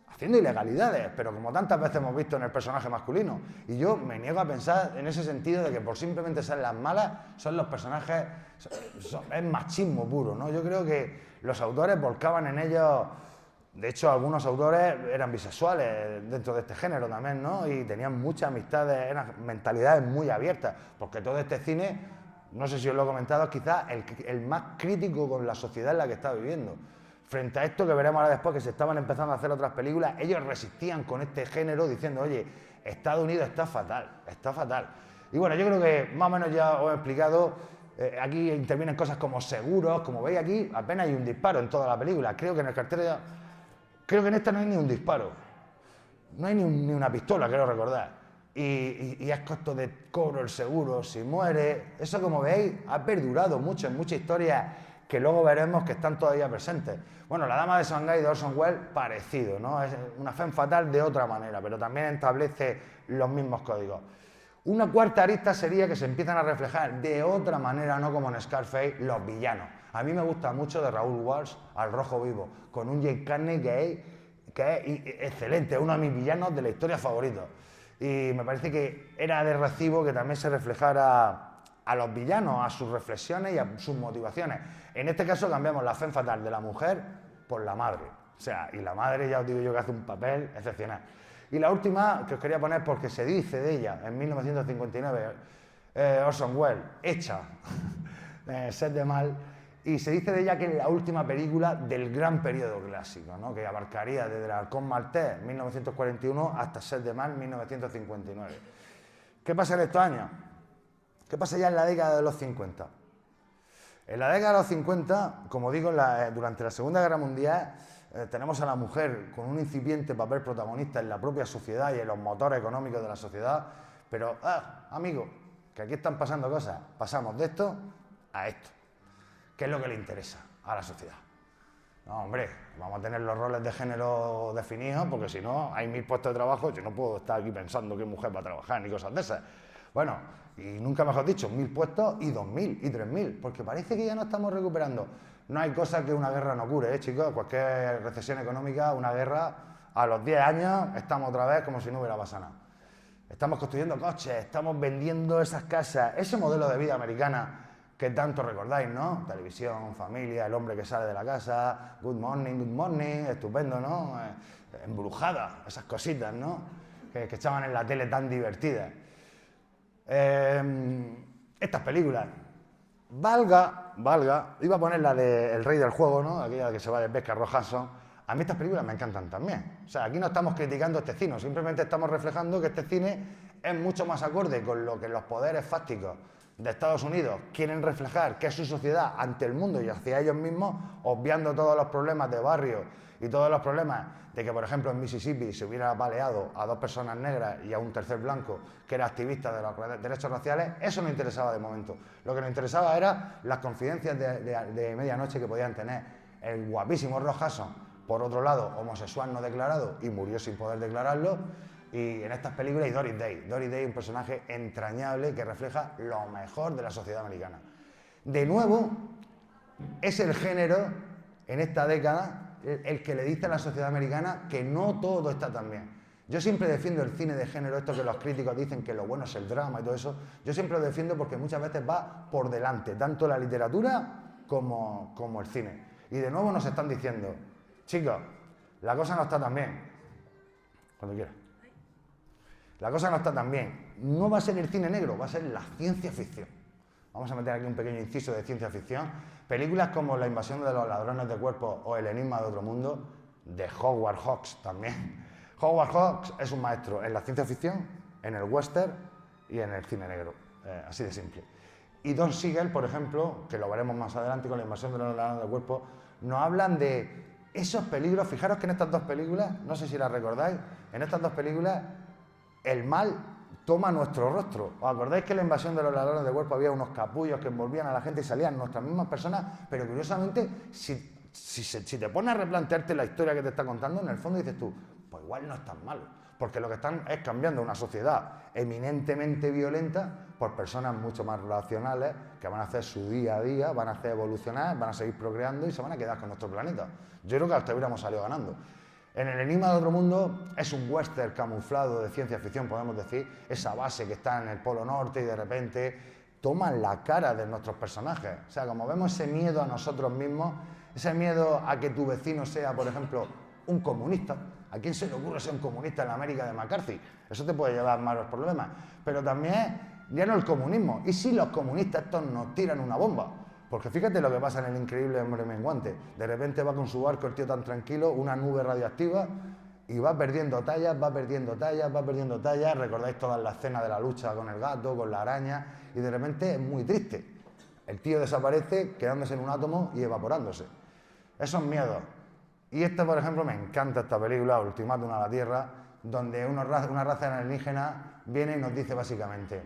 haciendo ilegalidades, pero como tantas veces hemos visto en el personaje masculino. Y yo me niego a pensar en ese sentido de que por simplemente ser las malas son los personajes, es machismo puro, ¿no? Yo creo que los autores volcaban en ellos De hecho, algunos autores eran bisexuales dentro de este género también, ¿no? Y tenían muchas amistades, eran mentalidades muy abiertas, porque todo este cine, no sé si os lo he comentado, es quizás el más crítico con la sociedad en la que está viviendo. Frente a esto que veremos ahora después, que se estaban empezando a hacer otras películas, ellos resistían con este género diciendo, oye, Estados Unidos está fatal, está fatal. Y bueno, yo creo que más o menos ya os he explicado, aquí intervienen cosas como seguros, como veis aquí, apenas hay un disparo en toda la película. Creo que en el cartel creo que en esta no hay ni un disparo, no hay ni una pistola, quiero recordar. Y es costo de cobro el seguro, si muere, eso como veis ha perdurado mucho en muchas historias que luego veremos que están todavía presentes. Bueno, La Dama de Shanghái de Orson Welles, parecido, ¿no? Es una femme fatal de otra manera, pero también establece los mismos códigos. Una cuarta arista sería que se empiezan a reflejar de otra manera, no como en Scarface, los villanos. A mí me gusta mucho de Raúl Walsh, Al Rojo Vivo, con un Jake Carney que es excelente, es uno de mis villanos de la historia favoritos. Y me parece que era de recibo que también se reflejara a los villanos, a sus reflexiones y a sus motivaciones. En este caso cambiamos la femme fatal de la mujer por la madre. O sea, y la madre ya os digo yo que hace un papel excepcional. Y la última que os quería poner porque se dice de ella, en 1959, Orson Welles, hecha, Set de Mal, y se dice de ella que es la última película del gran periodo clásico, ¿no? Que abarcaría desde El Halcón Maltés, 1941, hasta Set de Mal, 1959. ¿Qué pasa en estos años? ¿Qué pasa ya en la década de los 50? En la década de los 50, como digo, durante la Segunda Guerra Mundial, tenemos a la mujer con un incipiente papel protagonista en la propia sociedad y en los motores económicos de la sociedad, pero, amigo, que aquí están pasando cosas, pasamos de esto a esto. ¿Qué es lo que le interesa a la sociedad? No, hombre, vamos a tener los roles de género definidos, porque si no, hay 1000 puestos de trabajo, yo no puedo estar aquí pensando qué mujer va a trabajar, ni cosas de esas. Bueno, y nunca mejor dicho, 1000 puestos y 2000 y 3000, porque parece que ya no estamos recuperando. No hay cosa que una guerra no cure, chicos. Cualquier recesión económica, una guerra, a los 10 años estamos otra vez como si no hubiera pasado nada. Estamos construyendo coches, estamos vendiendo esas casas, ese modelo de vida americana que tanto recordáis, ¿no? Televisión, familia, el hombre que sale de la casa, good morning, estupendo, ¿no? Embrujada, esas cositas, ¿no? Que echaban en la tele tan divertidas. Estas películas, valga, iba a poner la de El Rey del Juego, ¿no? Aquella que se va de pesca, Rojazo. A mí estas películas me encantan también. O sea, aquí no estamos criticando este cine, simplemente estamos reflejando que este cine es mucho más acorde con lo que los poderes fácticos de Estados Unidos quieren reflejar, que es su sociedad ante el mundo y hacia ellos mismos, obviando todos los problemas de barrio y todos los problemas de que, por ejemplo, en Mississippi se hubiera baleado a 2 personas negras y a un tercer blanco que era activista de los derechos raciales. Eso no interesaba de momento. Lo que nos interesaba era las confidencias de medianoche que podían tener el guapísimo Rock Hudson, por otro lado, homosexual no declarado y murió sin poder declararlo. Y en estas películas, y Doris Day, un personaje entrañable que refleja lo mejor de la sociedad americana. De nuevo, es el género, en esta década, el que le dice a la sociedad americana que no todo está tan bien. Yo siempre defiendo el cine de género, esto que los críticos dicen que lo bueno es el drama y todo eso, yo siempre lo defiendo porque muchas veces va por delante, tanto la literatura como el cine. Y de nuevo nos están diciendo, chicos, la cosa no está tan bien. Cuando quieras. La cosa no está tan bien. No va a ser el cine negro, va a ser la ciencia ficción. Vamos a meter aquí un pequeño inciso de ciencia ficción. Películas como La invasión de los ladrones de cuerpos o El enigma de otro mundo, de Howard Hawks también. Howard Hawks es un maestro en la ciencia ficción, en el western y en el cine negro. Así de simple. Y Don Siegel, por ejemplo, que lo veremos más adelante con La invasión de los ladrones de cuerpos, nos hablan de esos peligros. Fijaros que en estas 2 películas, no sé si las recordáis, en estas 2 películas el mal toma nuestro rostro. ¿Os acordáis que en La invasión de los ladrones de cuerpo había unos capullos que envolvían a la gente y salían nuestras mismas personas? Pero curiosamente, si te pones a replantearte la historia que te está contando, en el fondo dices tú, pues igual no es tan malo. Porque lo que están es cambiando una sociedad eminentemente violenta por personas mucho más racionales que van a hacer su día a día, van a hacer evolucionar, van a seguir procreando y se van a quedar con nuestro planeta. Yo creo que hasta hubiéramos salido ganando. En El enigma de otro mundo es un western camuflado de ciencia ficción, podemos decir, esa base que está en el Polo Norte y de repente toman la cara de nuestros personajes. O sea, como vemos ese miedo a nosotros mismos, ese miedo a que tu vecino sea, por ejemplo, un comunista. ¿A quién se le ocurre ser un comunista en la América de McCarthy? Eso te puede llevar a malos problemas. Pero también, ya no el comunismo. ¿Y si los comunistas estos nos tiran una bomba? Porque fíjate lo que pasa en El increíble hombre menguante. De repente va con su barco el tío tan tranquilo, una nube radioactiva, y va perdiendo tallas, va perdiendo tallas, va perdiendo tallas. Recordáis todas las escenas de la lucha con el gato, con la araña, y de repente es muy triste. El tío desaparece quedándose en un átomo y evaporándose. Esos miedos. Y esta, por ejemplo, me encanta esta película, Ultimátum a la Tierra, donde una raza alienígena viene y nos dice básicamente: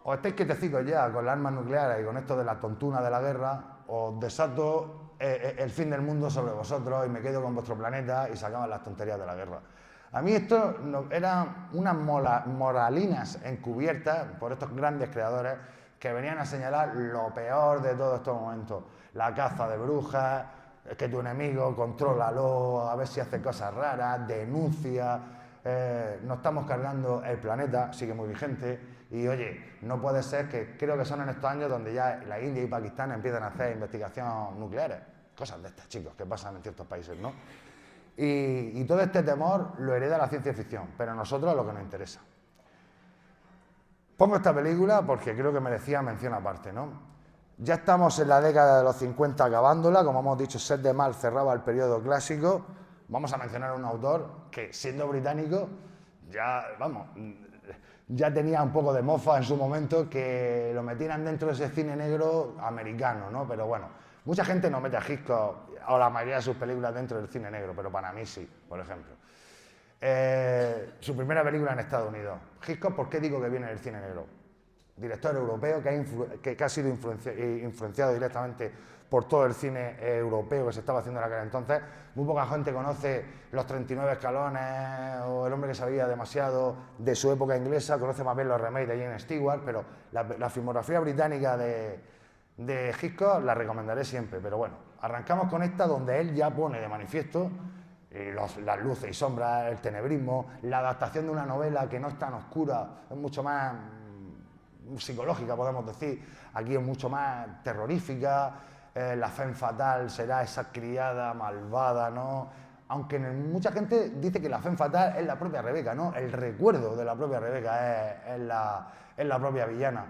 o estáis quietecicos ya con las armas nucleares y con esto de la tontuna de la guerra, os desato el fin del mundo sobre vosotros y me quedo con vuestro planeta, y se acaban las tonterías de la guerra. A mí esto eran unas moralinas encubiertas por estos grandes creadores que venían a señalar lo peor de todos estos momentos. La caza de brujas, que tu enemigo, contrólalo, a ver si hace cosas raras, denuncia. Nos estamos cargando el planeta, sigue muy vigente. Y oye, no puede ser que, creo que son en estos años donde ya la India y Pakistán empiezan a hacer investigaciones nucleares. Cosas de estas, chicos, que pasan en ciertos países, ¿no? Y todo este temor lo hereda la ciencia ficción, pero a nosotros es lo que nos interesa. Pongo esta película porque creo que merecía mención aparte, ¿no? Ya estamos en la década de los 50 acabándola, como hemos dicho, Seth de Mal cerraba el periodo clásico. Vamos a mencionar a un autor que, siendo británico, ya, vamos, ya tenía un poco de mofa en su momento que lo metieran dentro de ese cine negro americano, ¿no? Pero bueno, mucha gente no mete a Hitchcock o la mayoría de sus películas dentro del cine negro, pero para mí sí, por ejemplo. Su primera película en Estados Unidos. Hitchcock, ¿por qué digo que viene del cine negro? Director europeo que ha sido influenciado directamente por todo el cine europeo que se estaba haciendo en aquel entonces. Muy poca gente conoce Los 39 escalones o El hombre que sabía demasiado de su época inglesa, conoce más bien los remakes de Jane Stewart, pero la filmografía británica de Hitchcock la recomendaré siempre. Pero bueno, arrancamos con esta donde él ya pone de manifiesto las luces y sombras, el tenebrismo, la adaptación de una novela que no es tan oscura, es mucho más psicológica, podemos decir. Aquí es mucho más terrorífica. La femme fatal será esa criada malvada, ¿no? Aunque mucha gente dice que la femme fatal es la propia Rebeca, ¿no? El recuerdo de la propia Rebeca es la propia villana.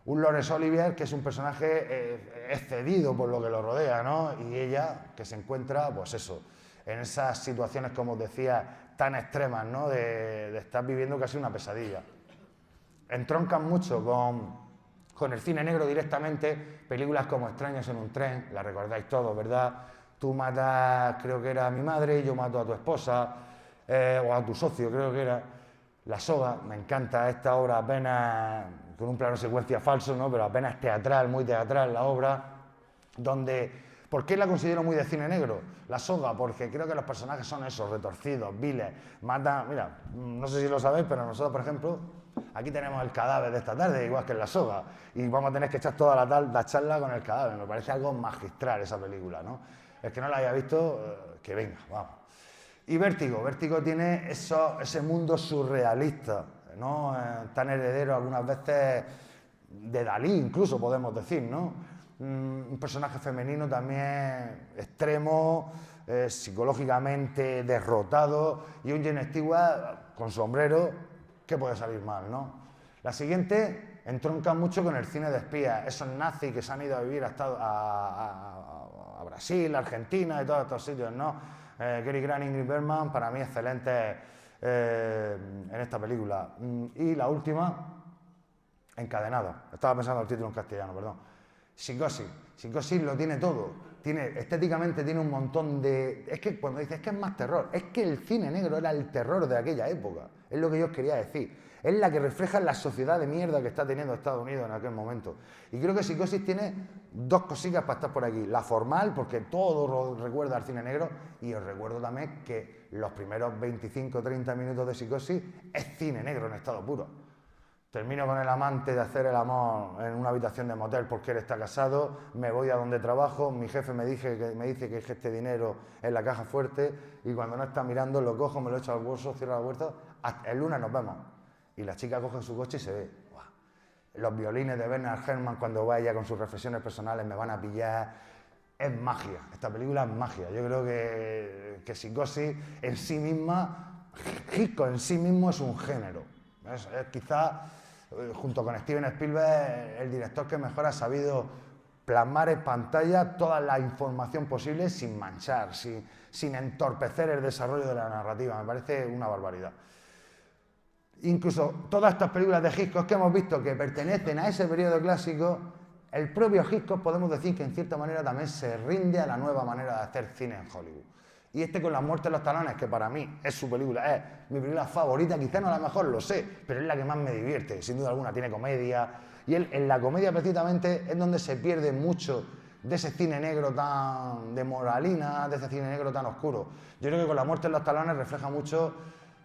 Un Laurence Olivier que es un personaje excedido por lo que lo rodea, ¿no? Y ella que se encuentra, pues eso, en esas situaciones, como os decía, tan extremas, ¿no? De estar viviendo casi una pesadilla. Entroncan mucho con el cine negro directamente, películas como Extraños en un tren, la recordáis todos, ¿verdad? Tú matas, creo que era a mi madre, yo mato a tu esposa, o a tu socio, creo que era. La soga, me encanta esta obra, apenas con un plano secuencia falso, ¿no? Pero apenas teatral, muy teatral la obra, donde... ¿Por qué la considero muy de cine negro? La soga, porque creo que los personajes son esos, retorcidos, viles, matan... Mira, no sé si lo sabéis, pero nosotros, por ejemplo, aquí tenemos el cadáver de esta tarde, igual que en la soga, y vamos a tener que echar toda la charla con el cadáver. Me parece algo magistral esa película, ¿no? El que no la haya visto, que venga, vamos. Y Vértigo tiene ese mundo surrealista, ¿no? Tan heredero algunas veces de Dalí, incluso podemos decir, ¿no? Un personaje femenino también extremo, psicológicamente derrotado, y un Jane Stewart con sombrero, ¿qué puede salir mal, no? La siguiente entronca mucho con el cine de espías, esos nazis que se han ido a vivir a Brasil, Argentina y todos estos sitios, ¿no? Cary Grant, Ingrid Bergman, para mí excelentes en esta película. Y la última, Encadenado. Estaba pensando el título en castellano, perdón. Psicosis lo tiene todo. Estéticamente tiene un montón de... Es que cuando dices que es más terror, es que el cine negro era el terror de aquella época. Es lo que yo os quería decir. Es la que refleja la sociedad de mierda que está teniendo Estados Unidos en aquel momento. Y creo que Psicosis tiene dos cositas para estar por aquí. La formal, porque todo recuerda al cine negro, y os recuerdo también que los primeros 25-30 minutos de Psicosis es cine negro en estado puro. Termino con el amante de hacer el amor en una habitación de motel porque él está casado, me voy a donde trabajo, mi jefe me dice que deje este dinero en la caja fuerte, y cuando no está mirando lo cojo, me lo echo al bolso, cierro la puerta, el lunes nos vemos. Y la chica coge su coche y se ve. ¡Buah! Los violines de Bernard Herrmann cuando vaya con sus reflexiones personales me van a pillar. es magia. Esta película es magia. Yo creo que Psicosis en sí misma, Hitchcock en sí mismo es un género. Es quizá, junto con Steven Spielberg, el director que mejor ha sabido plasmar en pantalla toda la información posible sin manchar, sin entorpecer el desarrollo de la narrativa. Me parece una barbaridad. Incluso todas estas películas de Hitchcock que hemos visto que pertenecen a ese periodo clásico, el propio Hitchcock podemos decir que en cierta manera también se rinde a la nueva manera de hacer cine en Hollywood. Y Con la muerte en los talones, que para mí es su película, es mi película favorita, quizá no la mejor, lo sé, pero es la que más me divierte, sin duda alguna, tiene comedia. Y él, en la comedia precisamente es donde se pierde mucho de ese cine negro tan de moralina, de ese cine negro tan oscuro. Yo creo que Con la muerte en los talones refleja mucho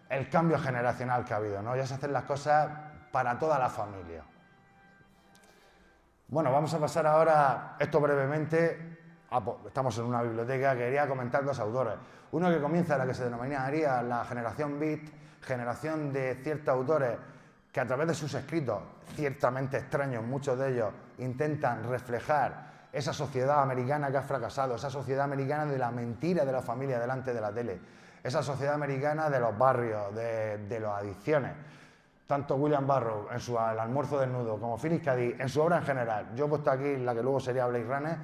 el cambio generacional que ha habido, ¿no? Ya se hacen las cosas para toda la familia. Bueno, vamos a pasar ahora, esto brevemente, estamos en una biblioteca, quería comentar dos autores. Uno que comienza la que se denominaría la generación Beat, generación de ciertos autores que a través de sus escritos, ciertamente extraños, muchos de ellos, intentan reflejar esa sociedad americana que ha fracasado, esa sociedad americana de la mentira de la familia delante de la tele, esa sociedad americana de los barrios, de las adicciones. Tanto William Burroughs en su El almuerzo desnudo como Philip K. Dick en su obra en general. Yo he puesto aquí la que luego sería Blade Runner,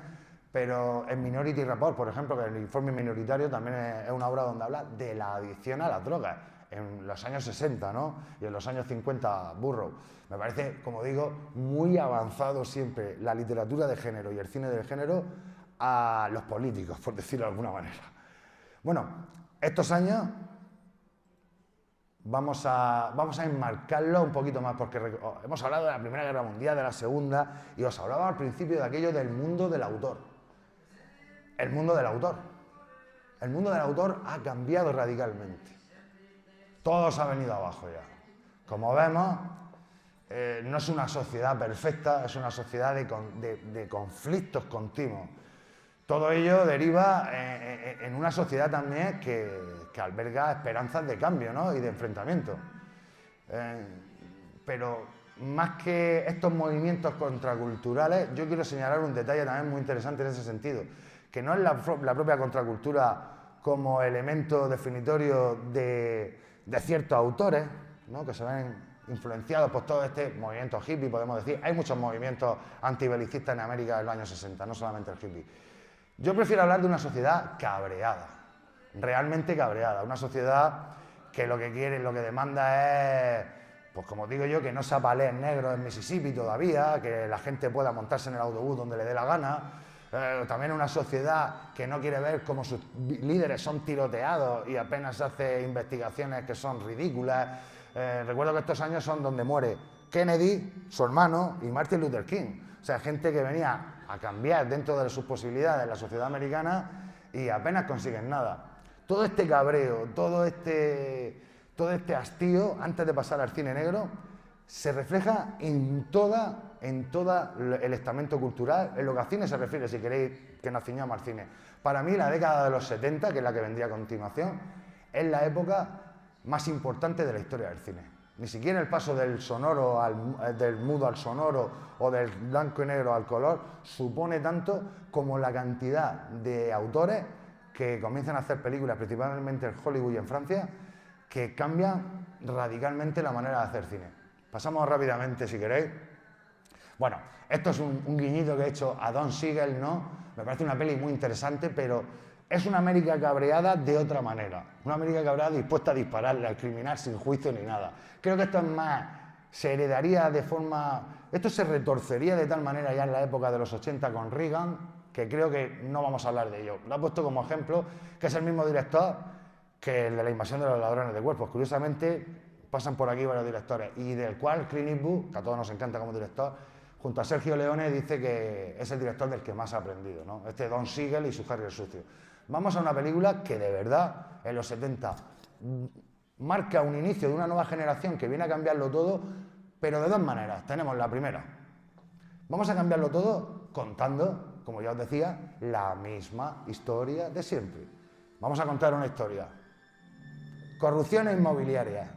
pero en Minority Report, por ejemplo, que el informe minoritario también es una obra donde habla de la adicción a las drogas en los años 60, ¿no? Y en los años 50 Burroughs. Me parece, como digo, muy avanzado siempre la literatura de género y el cine de género a los políticos, por decirlo de alguna manera. Bueno, estos años vamos a enmarcarlo un poquito más, porque hemos hablado de la Primera Guerra Mundial, de la Segunda, y os hablaba al principio de aquello del mundo del autor. El mundo del autor. El mundo del autor ha cambiado radicalmente. Todo se ha venido abajo ya. Como vemos, no es una sociedad perfecta, es una sociedad de conflictos continuos. Todo ello deriva en una sociedad también que alberga esperanzas de cambio, ¿no? Y de enfrentamiento. Pero más que estos movimientos contraculturales, yo quiero señalar un detalle también muy interesante en ese sentido, que no es la propia contracultura como elemento definitorio de ciertos autores, ¿no? Que se ven influenciados por todo este movimiento hippie, podemos decir. Hay muchos movimientos antibelicistas en América en los años 60, no solamente el hippie. Yo prefiero hablar de una sociedad cabreada, realmente cabreada, una sociedad que lo que quiere, lo que demanda es, pues como digo yo, que no se apalees negros en Mississippi todavía, que la gente pueda montarse en el autobús donde le dé la gana. También una sociedad que no quiere ver cómo sus líderes son tiroteados y apenas hace investigaciones que son ridículas. Recuerdo que estos años son donde muere Kennedy, su hermano, y Martin Luther King. O sea, gente que venía a cambiar dentro de sus posibilidades la sociedad americana y apenas consiguen nada. Todo este cabreo, todo este hastío, antes de pasar al cine negro, se refleja en todo el estamento cultural, en lo que a cine se refiere, si queréis que nos ciñamos al cine. Para mí, la década de los 70, que es la que vendría a continuación, es la época más importante de la historia del cine. Ni siquiera el paso del mudo al sonoro o del blanco y negro al color supone tanto como la cantidad de autores que comienzan a hacer películas, principalmente en Hollywood y en Francia, que cambian radicalmente la manera de hacer cine. Pasamos rápidamente, si queréis. Bueno, esto es un guiñito que he hecho a Don Siegel, ¿no? Me parece una peli muy interesante, pero es una América cabreada de otra manera. Una América cabreada dispuesta a dispararle al criminal sin juicio ni nada. Creo que esto es más, se heredaría de forma... Esto se retorcería de tal manera ya en la época de los 80 con Reagan, que creo que no vamos a hablar de ello. Lo he puesto como ejemplo, que es el mismo director que el de La invasión de los ladrones de cuerpos. Curiosamente, pasan por aquí varios directores, y del cual Clint Eastwood, que a todos nos encanta como director, junto a Sergio Leone, dice que es el director del que más ha aprendido, ¿no? Este Don Siegel y su Harry el Sucio. Vamos a una película que de verdad, en los 70, marca un inicio de una nueva generación que viene a cambiarlo todo, pero de dos maneras. Tenemos la primera. Vamos a cambiarlo todo contando, como ya os decía, la misma historia de siempre. Vamos a contar una historia. Corrupción inmobiliaria.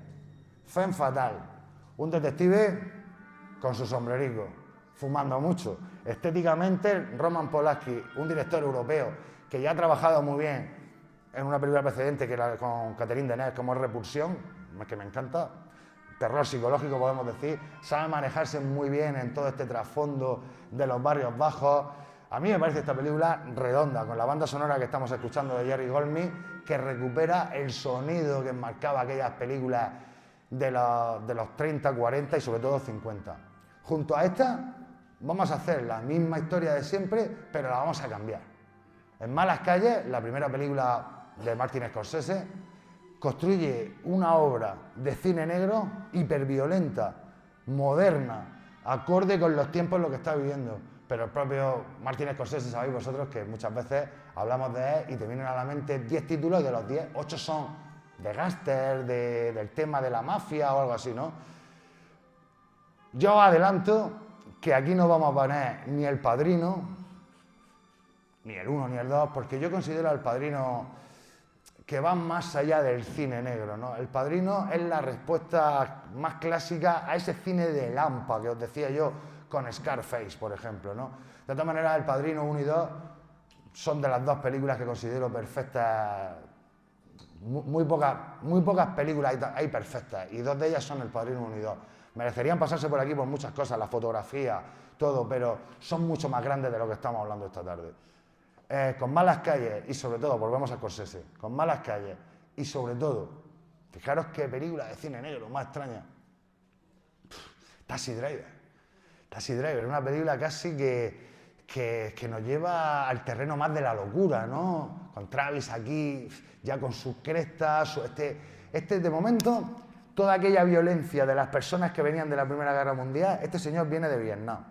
Femme fatal. Un detective con su sombrerico. fumando mucho. Estéticamente, Roman Polanski, un director europeo que ya ha trabajado muy bien en una película precedente que era con Catherine Deneuve, como es Repulsión, que me encanta, terror psicológico podemos decir, sabe manejarse muy bien en todo este trasfondo de los barrios bajos. A mí me parece esta película redonda, con la banda sonora que estamos escuchando de Jerry Goldsmith, que recupera el sonido que marcaba aquellas películas de los 30, 40 y sobre todo 50. Junto a esta, vamos a hacer la misma historia de siempre, pero la vamos a cambiar. En Malas Calles, la primera película de Martin Scorsese, construye una obra de cine negro hiperviolenta, moderna, acorde con los tiempos en los que está viviendo. Pero el propio Martin Scorsese, sabéis vosotros que muchas veces hablamos de él y te vienen a la mente 10 títulos y de los 10, 8 son de gángster, del tema de la mafia o algo así, ¿no? Yo adelanto que aquí no vamos a poner ni El Padrino, ni el 1 ni el 2, porque yo considero al Padrino que va más allá del cine negro, ¿no? El Padrino es la respuesta más clásica a ese cine de Lampa que os decía yo con Scarface, por ejemplo, ¿no? De todas maneras, El Padrino 1 y 2 son de las dos películas que considero perfectas. Muy pocas películas hay perfectas, y dos de ellas son El Padrino 1 y 2. Merecerían pasarse por aquí por muchas cosas, la fotografía, todo, pero son mucho más grandes de lo que estamos hablando esta tarde. Con Malas Calles y sobre todo, volvemos a Scorsese, con Malas Calles y sobre todo, fijaros qué película de cine negro más extraña. Taxi Driver, una película casi que nos lleva al terreno más de la locura, ¿no? Con Travis aquí, ya con sus crestas, de momento, toda aquella violencia de las personas que venían de la Primera Guerra Mundial, este señor viene de Vietnam.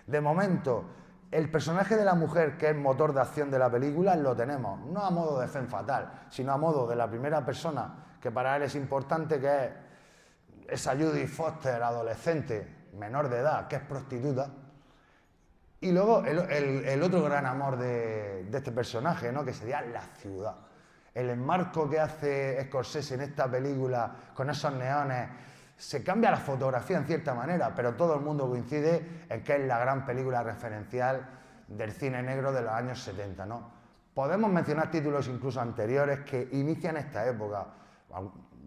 De momento, el personaje de la mujer, que es el motor de acción de la película, lo tenemos, no a modo de femme fatal, sino a modo de la primera persona, que para él es importante, que es esa Judy Foster, adolescente, menor de edad, que es prostituta. Y luego el otro gran amor de este personaje, ¿no? Que sería la ciudad. El enmarco que hace Scorsese en esta película, con esos neones, se cambia la fotografía en cierta manera, pero todo el mundo coincide en que es la gran película referencial del cine negro de los años 70, ¿no? Podemos mencionar títulos incluso anteriores que inician esta época.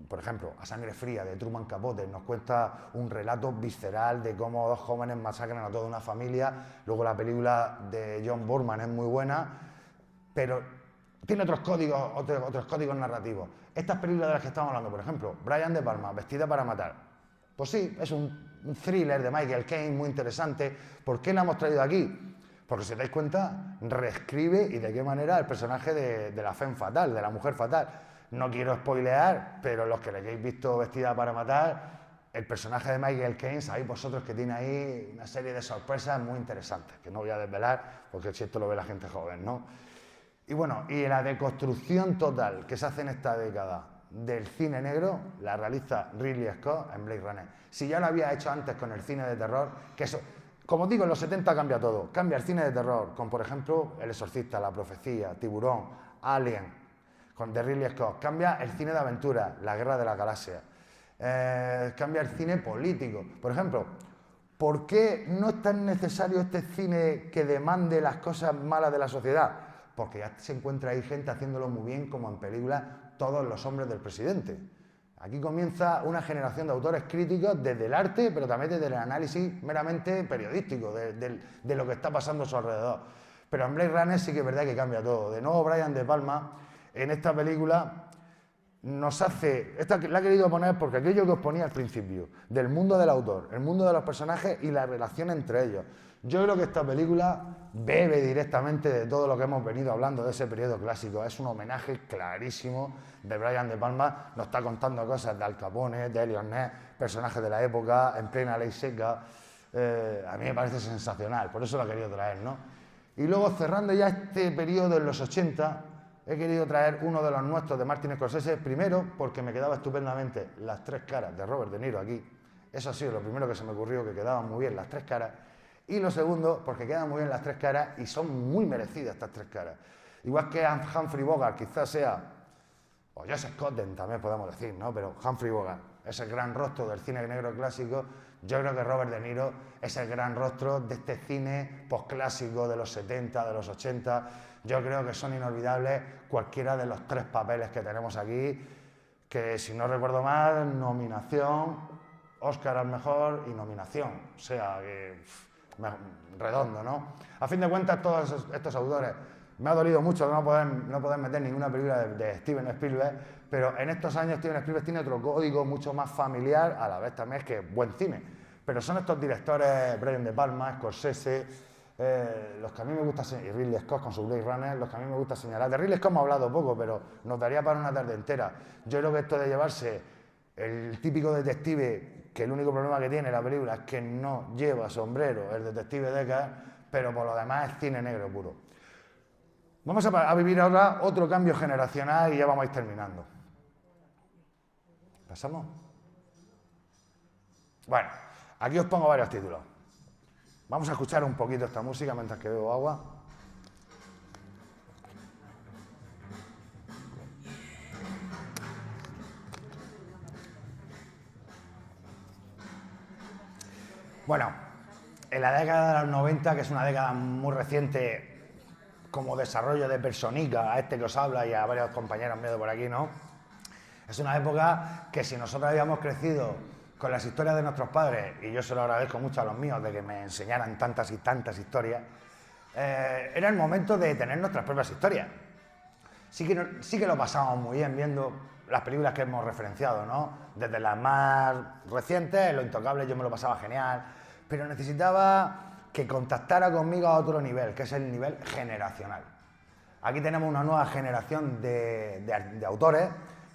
Por ejemplo, A Sangre Fría, de Truman Capote, nos cuenta un relato visceral de cómo dos jóvenes masacran a toda una familia. Luego la película de John Boorman es muy buena, pero tiene otros códigos narrativos. Estas películas de las que estamos hablando, por ejemplo, Brian De Palma, Vestida para matar. Pues sí, es un thriller de Michael Caine muy interesante. ¿Por qué la hemos traído aquí? Porque si os dais cuenta, reescribe y de qué manera el personaje de la femme fatal, de la mujer fatal. No quiero spoilear, pero los que le hayáis visto Vestida para matar, el personaje de Michael Caine, sabéis vosotros que tiene ahí una serie de sorpresas muy interesantes, que no voy a desvelar, porque si esto lo ve la gente joven, ¿no? Y bueno, y la deconstrucción total que se hace en esta década del cine negro, la realiza Ridley Scott en Blade Runner. Si ya lo había hecho antes con el cine de terror, que eso, como digo, en los 70 cambia todo. Cambia el cine de terror, con por ejemplo El Exorcista, La Profecía, Tiburón, Alien, de Ridley Scott. Cambia el cine de aventura, La Guerra de las Galaxias. Cambia el cine político. Por ejemplo, ¿por qué no es tan necesario este cine que demande las cosas malas de la sociedad? Porque ya se encuentra ahí gente haciéndolo muy bien, como en películas Todos los hombres del presidente. Aquí comienza una generación de autores críticos desde el arte, pero también desde el análisis meramente periodístico de lo que está pasando a su alrededor. Pero en Blade Runner sí que es verdad que cambia todo. De nuevo, Brian De Palma, en esta película, nos hace... Esta la he querido poner porque aquello que os ponía al principio, del mundo del autor, el mundo de los personajes y la relación entre ellos. Yo creo que esta película bebe directamente de todo lo que hemos venido hablando de ese periodo clásico. Es un homenaje clarísimo de Brian De Palma. Nos está contando cosas de Al Capone, de Elliot Ness, personajes de la época, en plena ley seca. A mí me parece sensacional, por eso lo he querido traer, ¿no? Y luego, cerrando ya este periodo en los 80, he querido traer uno de los nuestros de Martin Scorsese, primero porque me quedaba estupendamente Las tres caras de Robert De Niro aquí. Eso ha sido lo primero que se me ocurrió, que quedaban muy bien las tres caras. Y lo segundo, porque quedan muy bien las tres caras y son muy merecidas estas tres caras. Igual que Humphrey Bogart quizás sea, o Joseph Cotten también podemos decir, ¿no? Pero Humphrey Bogart es el gran rostro del cine negro clásico. Yo creo que Robert De Niro es el gran rostro de este cine postclásico de los 70, de los 80. Yo creo que son inolvidables cualquiera de los 3 papeles que tenemos aquí, que si no recuerdo mal, nominación, Oscar al mejor y nominación. O sea, que redondo, ¿no? A fin de cuentas, todos estos autores, me ha dolido mucho no poder meter ninguna película de Steven Spielberg, pero en estos años Steven Spielberg tiene otro código mucho más familiar, a la vez también es que buen cine. Pero son estos directores, Brian De Palma, Scorsese, los que a mí me gusta señalar, y Ridley Scott con su Blade Runner, los que a mí me gusta señalar. De Ridley Scott hemos hablado poco, pero nos daría para una tarde entera. Yo creo que esto de llevarse el típico detective, que el único problema que tiene la película es que no lleva sombrero, el detective Deckard, pero por lo demás es cine negro puro. Vamos a vivir ahora otro cambio generacional y ya vamos a ir terminando. ¿Pasamos? Bueno, aquí os pongo varios títulos. Vamos a escuchar un poquito esta música mientras que bebo agua. Bueno, en la década de los 90, que es una década muy reciente como desarrollo de Personica, a este que os habla y a varios compañeros míos por aquí, ¿no? Es una época que si nosotros habíamos crecido con las historias de nuestros padres, y yo se lo agradezco mucho a los míos de que me enseñaran tantas y tantas historias, era el momento de tener nuestras propias historias. Sí que lo pasábamos muy bien viendo las películas que hemos referenciado, ¿no? Desde las más recientes, Los Intocables, yo me lo pasaba genial, pero necesitaba que contactara conmigo a otro nivel, que es el nivel generacional. Aquí tenemos una nueva generación de autores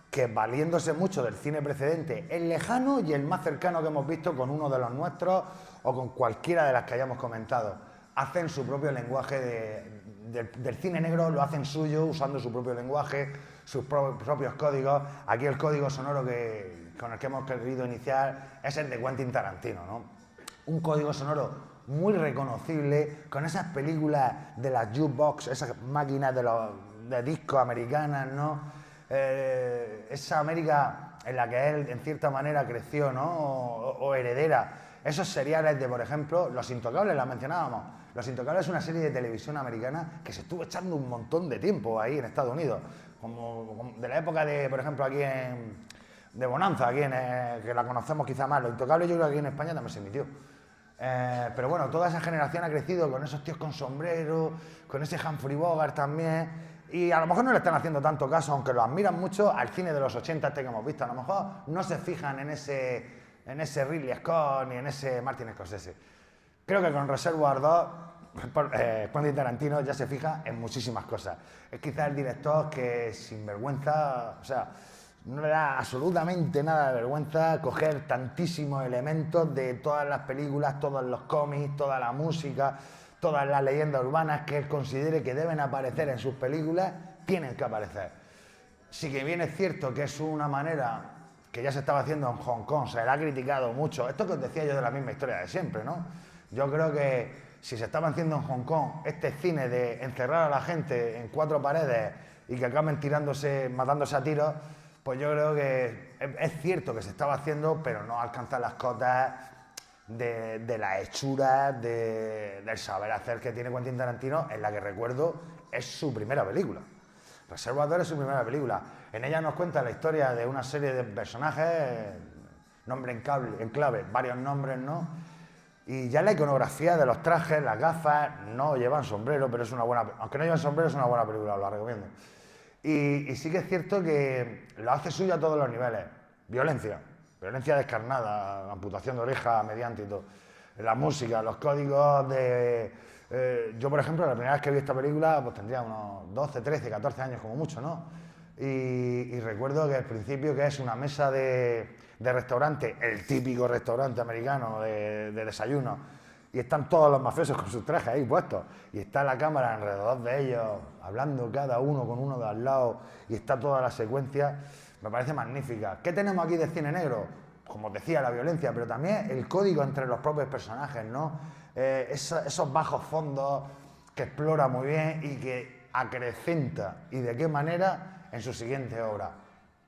que, valiéndose mucho del cine precedente, el lejano y el más cercano que hemos visto con uno de los nuestros o con cualquiera de las que hayamos comentado, hacen su propio lenguaje del cine negro, lo hacen suyo usando su propio lenguaje, sus propios códigos. Aquí el código sonoro con el que hemos querido iniciar es el de Quentin Tarantino, ¿no? Un código sonoro muy reconocible, con esas películas de las jukebox, esas máquinas de discos americanas, ¿no? Esa América en la que él, en cierta manera, creció, ¿no? O heredera. Esos seriales de, por ejemplo, Los Intocables, las mencionábamos. Los Intocables es una serie de televisión americana que se estuvo echando un montón de tiempo ahí en Estados Unidos. Como de la época de, por ejemplo, aquí de Bonanza, aquí que la conocemos quizá más. Los Intocables yo creo que aquí en España también se emitió. Pero bueno, toda esa generación ha crecido con esos tíos con sombrero, con ese Humphrey Bogart también, y a lo mejor no le están haciendo tanto caso, aunque lo admiran mucho, al cine de los 80 que hemos visto. A lo mejor no se fijan en ese Ridley Scott ni en ese Martin Scorsese. Creo que con Reservoir Dogs, Quentin Tarantino ya se fija en muchísimas cosas. Es quizás el director que sin vergüenza, o sea, no le da absolutamente nada de vergüenza coger tantísimos elementos de todas las películas, todos los cómics, toda la música, todas las leyendas urbanas que él considere que deben aparecer en sus películas, tienen que aparecer. Sí que bien es cierto que es una manera que ya se estaba haciendo en Hong Kong, se le ha criticado mucho. Esto que os decía yo de la misma historia de siempre, ¿no? Yo creo que si se estaba haciendo en Hong Kong este cine de encerrar a la gente en 4 paredes y que acaben matándose a tiros, pues yo creo que es cierto que se estaba haciendo, pero no alcanza las cotas de la hechura, del saber hacer que tiene Quentin Tarantino, en la que recuerdo es su primera película. Reservoir Dogs es su primera película. En ella nos cuenta la historia de una serie de personajes, nombre en clave, varios nombres, ¿no? Y ya la iconografía de los trajes, las gafas, no llevan sombrero, pero es una buena... Aunque no llevan sombrero, es una buena película, os la recomiendo. Y sí que es cierto que lo hace suyo a todos los niveles. Violencia descarnada, amputación de oreja mediante y todo. La música, los códigos de... yo, por ejemplo, la primera vez que vi esta película, pues tendría unos 12, 13, 14 años como mucho, ¿no? Y recuerdo que al principio, que es una mesa de restaurante, el típico restaurante americano de desayuno, y están todos los mafiosos con sus trajes ahí puestos, y está la cámara alrededor de ellos, hablando cada uno con uno de al lado, y está toda la secuencia, me parece magnífica. ¿Qué tenemos aquí de cine negro? Como os decía, la violencia, pero también el código entre los propios personajes, ¿no? Esos bajos fondos que explora muy bien y que acrecenta, y de qué manera, en su siguiente obra,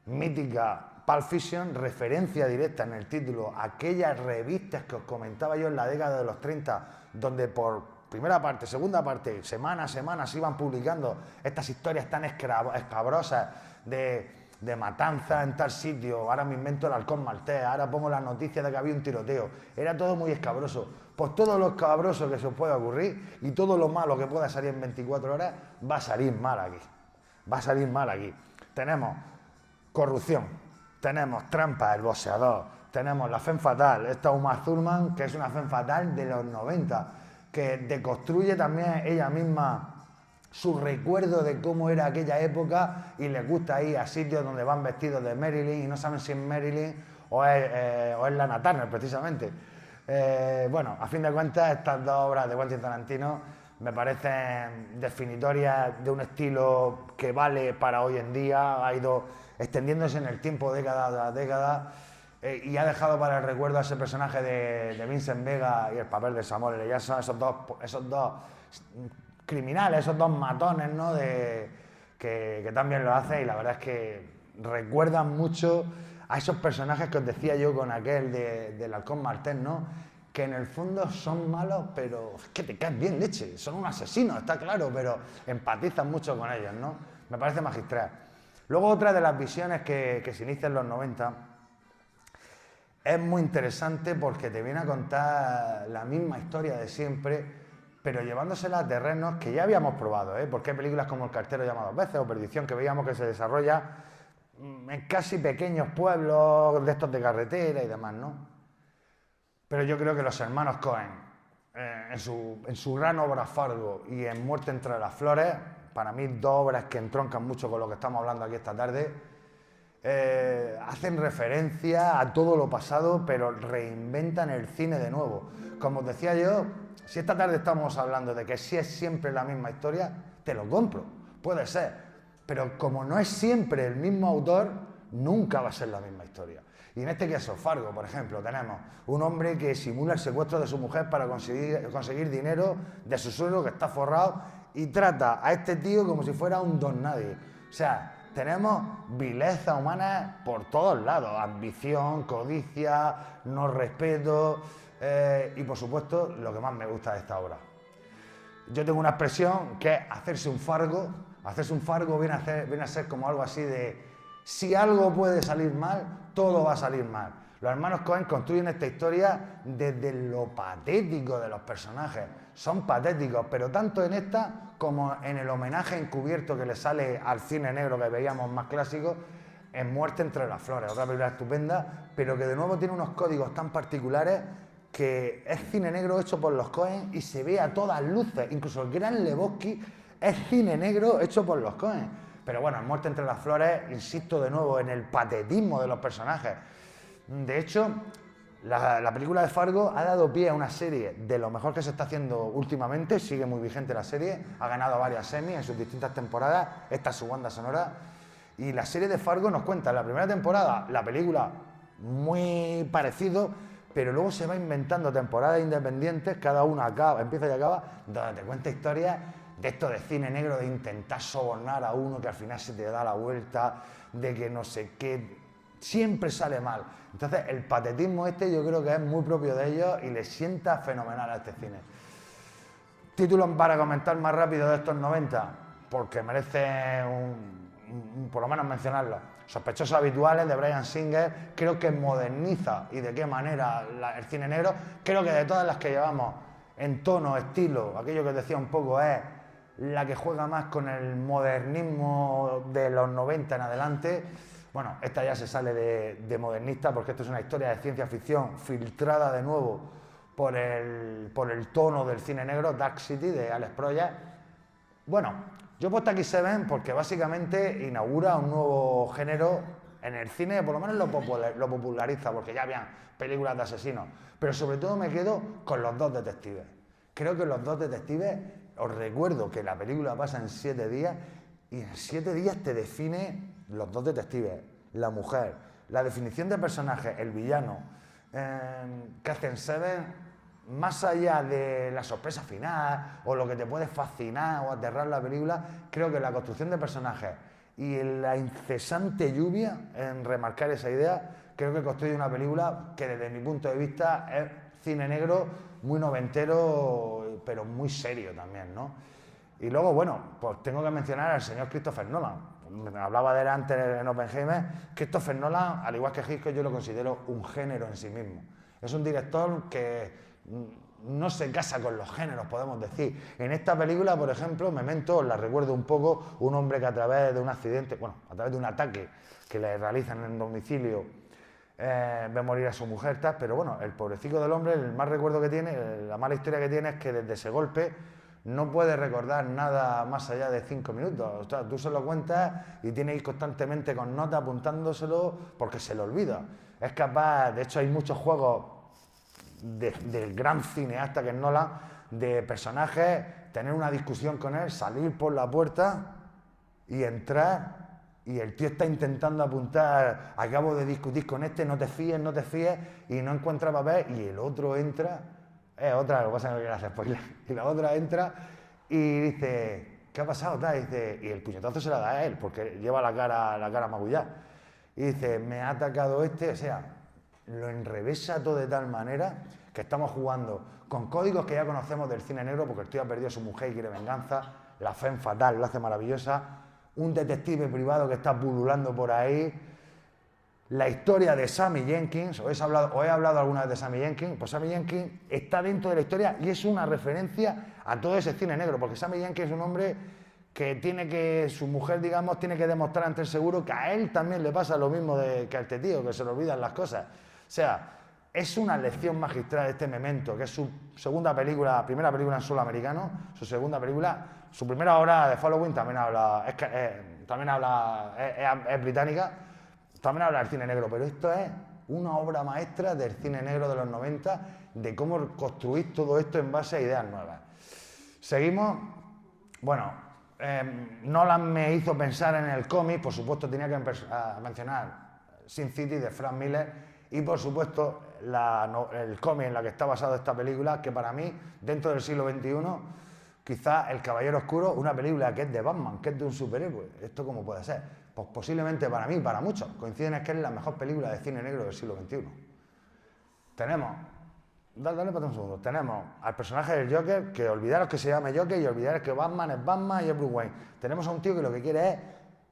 mítica Pulp Fiction, referencia directa en el título, aquellas revistas que os comentaba yo en la década de los 30, donde por primera parte, segunda parte, semana a semana se iban publicando estas historias tan escabrosas de matanza en tal sitio. Ahora me invento el halcón maltés, ahora pongo las noticias de que había un tiroteo. Era todo muy escabroso. Pues todo lo escabroso que se os pueda ocurrir y todo lo malo que pueda salir en 24 horas va a salir mal aquí. Va a salir mal aquí. Tenemos corrupción, tenemos trampa, el boxeador, tenemos la femme fatale, esta Uma Thurman, que es una femme fatale de los 90, que deconstruye también ella misma su recuerdo de cómo era aquella época y les gusta ir a sitios donde van vestidos de Marilyn y no saben si es Marilyn o es Lana Turner, precisamente. Bueno, a fin de cuentas, estas dos obras de Quentin Tarantino me parecen definitorias de un estilo que vale para hoy en día, ha ido extendiéndose en el tiempo, década tras década, y ha dejado para el recuerdo a ese personaje de Vincent Vega y el papel de Samuel L. Jackson, esos dos criminales, esos dos matones, ¿no? Que también lo hacen, y la verdad es que recuerdan mucho a esos personajes que os decía yo con aquel del halcón maltés, ¿no? Que en el fondo son malos, pero es que te caen bien leche, son un asesino, está claro, pero empatizan mucho con ellos, ¿no? Me parece magistral. Luego otra de las visiones que se inicia en los 90 es muy interesante porque te viene a contar la misma historia de siempre, pero llevándosela a terrenos que ya habíamos probado, ¿eh? Porque hay películas como El cartero llama dos veces o Perdición que veíamos que se desarrolla en casi pequeños pueblos de estos de carretera y demás, ¿no? Pero yo creo que los hermanos Coen, en su gran obra Fargo y en Muerte entre las flores, para mí dos obras que entroncan mucho con lo que estamos hablando aquí esta tarde, hacen referencia a todo lo pasado, pero reinventan el cine de nuevo. Como os decía yo, si esta tarde estamos hablando de que si es siempre la misma historia, te lo compro, puede ser, pero como no es siempre el mismo autor, nunca va a ser la misma historia. Y en este caso, Fargo, por ejemplo, tenemos un hombre que simula el secuestro de su mujer para conseguir dinero de su suegro que está forrado y trata a este tío como si fuera un don nadie. O sea, tenemos vileza humana por todos lados, ambición, codicia, no respeto y por supuesto lo que más me gusta de esta obra. Yo tengo una expresión que es hacerse un Fargo. Hacerse un Fargo viene a ser como algo así de si algo puede salir mal, todo va a salir mal. Los hermanos Coen construyen esta historia desde lo patético de los personajes. Son patéticos, pero tanto en esta como en el homenaje encubierto que le sale al cine negro que veíamos más clásico, en Muerte entre las flores, otra película estupenda, pero que de nuevo tiene unos códigos tan particulares que es cine negro hecho por los Coen y se ve a todas luces. Incluso el Gran Lebowski es cine negro hecho por los Coen. Pero bueno, en Muerte entre las flores, insisto de nuevo en el patetismo de los personajes. De hecho, la película de Fargo ha dado pie a una serie de lo mejor que se está haciendo últimamente, sigue muy vigente la serie, ha ganado varias Emmy en sus distintas temporadas, esta es su banda sonora, y la serie de Fargo nos cuenta en la primera temporada la película muy parecido, pero luego se va inventando temporadas independientes, cada una empieza y acaba, donde te cuenta historias de esto de cine negro, de intentar sobornar a uno que al final se te da la vuelta, de que no sé qué, siempre sale mal. Entonces el patetismo este yo creo que es muy propio de ellos y le sienta fenomenal a este cine. Títulos para comentar más rápido de estos 90, porque merece por lo menos mencionarlos. Sospechosos habituales de Bryan Singer, creo que moderniza y de qué manera el cine negro. Creo que de todas las que llevamos en tono, estilo, aquello que os decía un poco es la que juega más con el modernismo de los 90 en adelante. Bueno, esta ya se sale de modernista porque esto es una historia de ciencia ficción filtrada de nuevo por el tono del cine negro, Dark City de Alex Proyas. Bueno, yo he puesto aquí Seven porque básicamente inaugura un nuevo género en el cine, por lo menos lo populariza, porque ya habían películas de asesinos, pero sobre todo me quedo con Los dos detectives. Creo que Los dos detectives, os recuerdo que la película pasa en 7 días y en 7 días te define los dos detectives, la mujer, la definición de personaje, el villano, que hacen Seven, más allá de la sorpresa final o lo que te puede fascinar o aterrar la película, creo que la construcción de personajes y en la incesante lluvia en remarcar esa idea, creo que construye una película que desde mi punto de vista es cine negro muy noventero, pero muy serio también, ¿no? Y luego, bueno, pues tengo que mencionar al señor Christopher Nolan. Me hablaba de él antes en Oppenheimer. Christopher Nolan, al igual que Hitchcock, yo lo considero un género en sí mismo. Es un director que no se casa con los géneros, podemos decir. En esta película, por ejemplo, Memento, os la recuerdo un poco, un hombre que a través de un accidente, bueno, a través de un ataque que le realizan en el domicilio, ve morir a su mujer, tal, pero bueno, el pobrecito del hombre, el mal recuerdo que tiene, la mala historia que tiene es que desde ese golpe no puede recordar nada más allá de 5 minutos. O sea, tú se lo cuentas y tiene que ir constantemente con nota apuntándoselo porque se le olvida. Es capaz, de hecho hay muchos juegos del gran cineasta que es Nolan, de personajes, tener una discusión con él, salir por la puerta y entrar, y el tío está intentando apuntar, acabo de discutir con este, no te fíes, y no encuentra papel, y el otro entra, otra, lo que pasa es que no quiero hacer spoiler, y la otra entra y dice, ¿qué ha pasado? Y el puñetazo se la da a él, porque lleva la cara magullada, y dice, me ha atacado este, o sea, lo enrevesa todo de tal manera que estamos jugando con códigos que ya conocemos del cine negro, porque el tío ha perdido a su mujer y quiere venganza, la femme fatal la hace maravillosa, un detective privado que está pululando por ahí, la historia de Sammy Jenkins, os he hablado alguna vez de Sammy Jenkins, pues Sammy Jenkins está dentro de la historia y es una referencia a todo ese cine negro, porque Sammy Jenkins es un hombre que su mujer, digamos, tiene que demostrar ante el seguro que a él también le pasa lo mismo que a este tío, que se le olvidan las cosas. O sea, es una lección magistral este Memento, que es su segunda película, primera película en suelo americano, su segunda película, su primera obra de Following también habla, es británica, también habla del cine negro, pero esto es una obra maestra del cine negro de los 90, de cómo construir todo esto en base a ideas nuevas. Seguimos, bueno, Nolan me hizo pensar en el cómic, por supuesto tenía que mencionar Sin City de Frank Miller, y por supuesto el cómic en la que está basada esta película, que para mí, dentro del siglo XXI, quizá El Caballero Oscuro, una película que es de Batman, que es de un superhéroe. ¿Esto cómo puede ser? Pues posiblemente para mí, para muchos, coinciden en que es la mejor película de cine negro del siglo XXI. Tenemos, dale para un segundo, tenemos al personaje del Joker, que olvidaros que se llame Joker y olvidaros que Batman es Batman y es Bruce Wayne. Tenemos a un tío que lo que quiere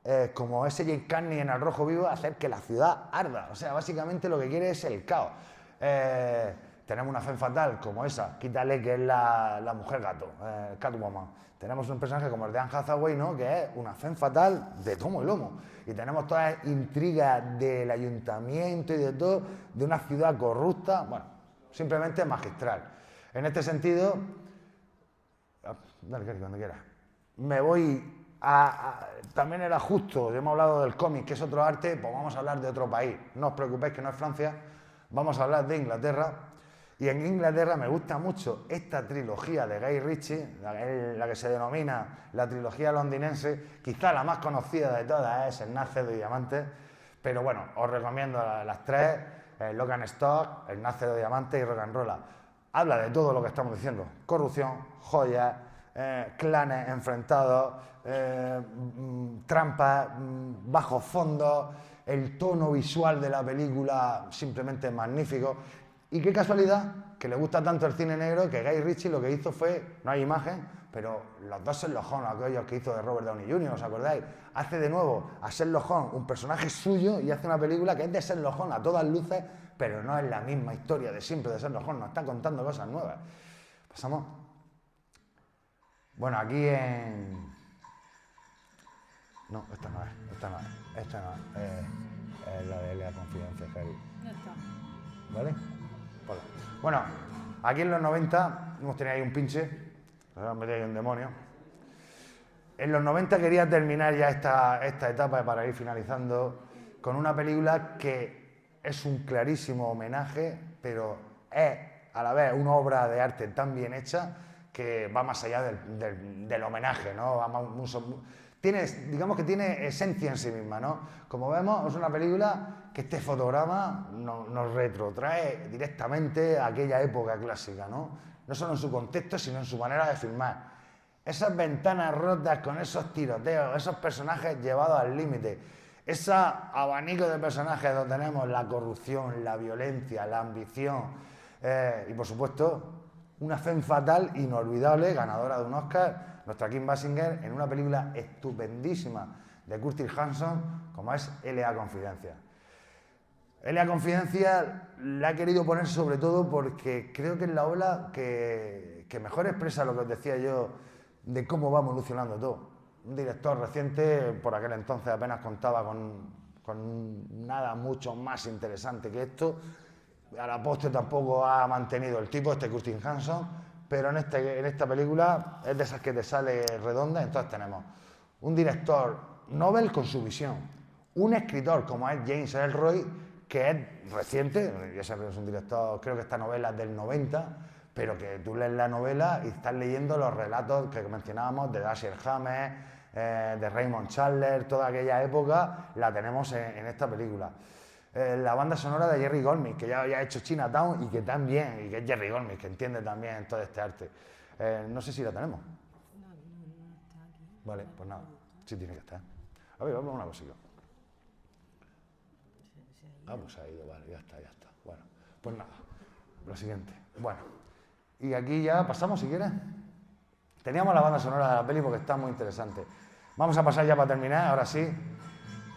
es, como ese Jay Carney en El Rojo Vivo, hacer que la ciudad arda. O sea, básicamente lo que quiere es el caos. Tenemos una femme fatal como esa, quítale que es la mujer gato, Catwoman. Tenemos un personaje como el de Anne Hathaway, ¿no? Que es una femme fatal de tomo y lomo. Y tenemos todas las intrigas del ayuntamiento y de todo, de una ciudad corrupta, bueno, simplemente magistral. En este sentido, dale, Cari, cuando quieras. Me voy también era justo, hemos hablado del cómic, que es otro arte, pues vamos a hablar de otro país. No os preocupéis que no es Francia, vamos a hablar de Inglaterra. Y en Inglaterra me gusta mucho esta trilogía de Guy Ritchie, la que se denomina la trilogía londinense, quizá la más conocida de todas es El Nácedo y Diamante, pero bueno, os recomiendo las tres, Lock and Stock, El Nácedo y Diamante y Rock and Roll. Habla de todo lo que estamos diciendo, corrupción, joyas, clanes enfrentados, trampas, bajos fondos, el tono visual de la película simplemente magnífico. Y qué casualidad que le gusta tanto el cine negro que Guy Ritchie lo que hizo fue, no hay imagen, pero los dos Sherlock Holmes, aquellos que hizo de Robert Downey Jr., ¿os acordáis? Hace de nuevo a Sherlock Holmes un personaje suyo y hace una película que es de Sherlock Holmes a todas luces, pero no es la misma historia de siempre de Sherlock Holmes, nos está contando cosas nuevas. Pasamos. Bueno, aquí en... No, esta no es, es la de la confidencia, Cari. Ya está. ¿Vale? Bueno, aquí en los 90 hemos tenido ahí un pinche, nos hemos metido ahí un demonio. En los 90 quería terminar ya esta etapa para ir finalizando con una película que es un clarísimo homenaje, pero es a la vez una obra de arte tan bien hecha que va más allá del homenaje, ¿no? Digamos que tiene esencia en sí misma, ¿no? Como vemos, es una película que este fotograma nos retrotrae directamente a aquella época clásica, ¿no? No solo en su contexto, sino en su manera de filmar. esas ventanas rotas con esos tiroteos, esos personajes llevados al límite, ese abanico de personajes donde tenemos la corrupción, la violencia, la ambición y por supuesto una femme fatal inolvidable, ganadora de un Oscar, nuestra Kim Basinger, en una película estupendísima de Curtis Hanson como es L.A. Confidencia. L.A. Confidencia la he querido poner sobre todo porque creo que es la obra que mejor expresa lo que os decía yo de cómo va evolucionando todo. Un director reciente, por aquel entonces apenas contaba con nada mucho más interesante que esto. A la postre tampoco ha mantenido el tipo, Curtis Hanson, pero en esta película es de esas que te sale redonda. Entonces tenemos un director Nobel con su visión, un escritor como es James Ellroy, que es reciente, ya sabes, es un director, creo que esta novela es del 90, pero que tú lees la novela y estás leyendo los relatos que mencionábamos de Dashiell Hammett, de Raymond Chandler, toda aquella época la tenemos en esta película. La banda sonora de Jerry Goldsmith, que ya había hecho Chinatown y que también, y que es Jerry Goldsmith, que entiende también todo este arte. No sé si la tenemos. No está aquí. Vale, pues nada, sí tiene que estar. A ver, vamos a una cosilla. Pues se ha ido, vale, ya está. Bueno, pues nada, lo siguiente. Bueno, y aquí ya pasamos, si quieres. Teníamos la banda sonora de la peli porque está muy interesante. Vamos a pasar ya para terminar, ahora sí,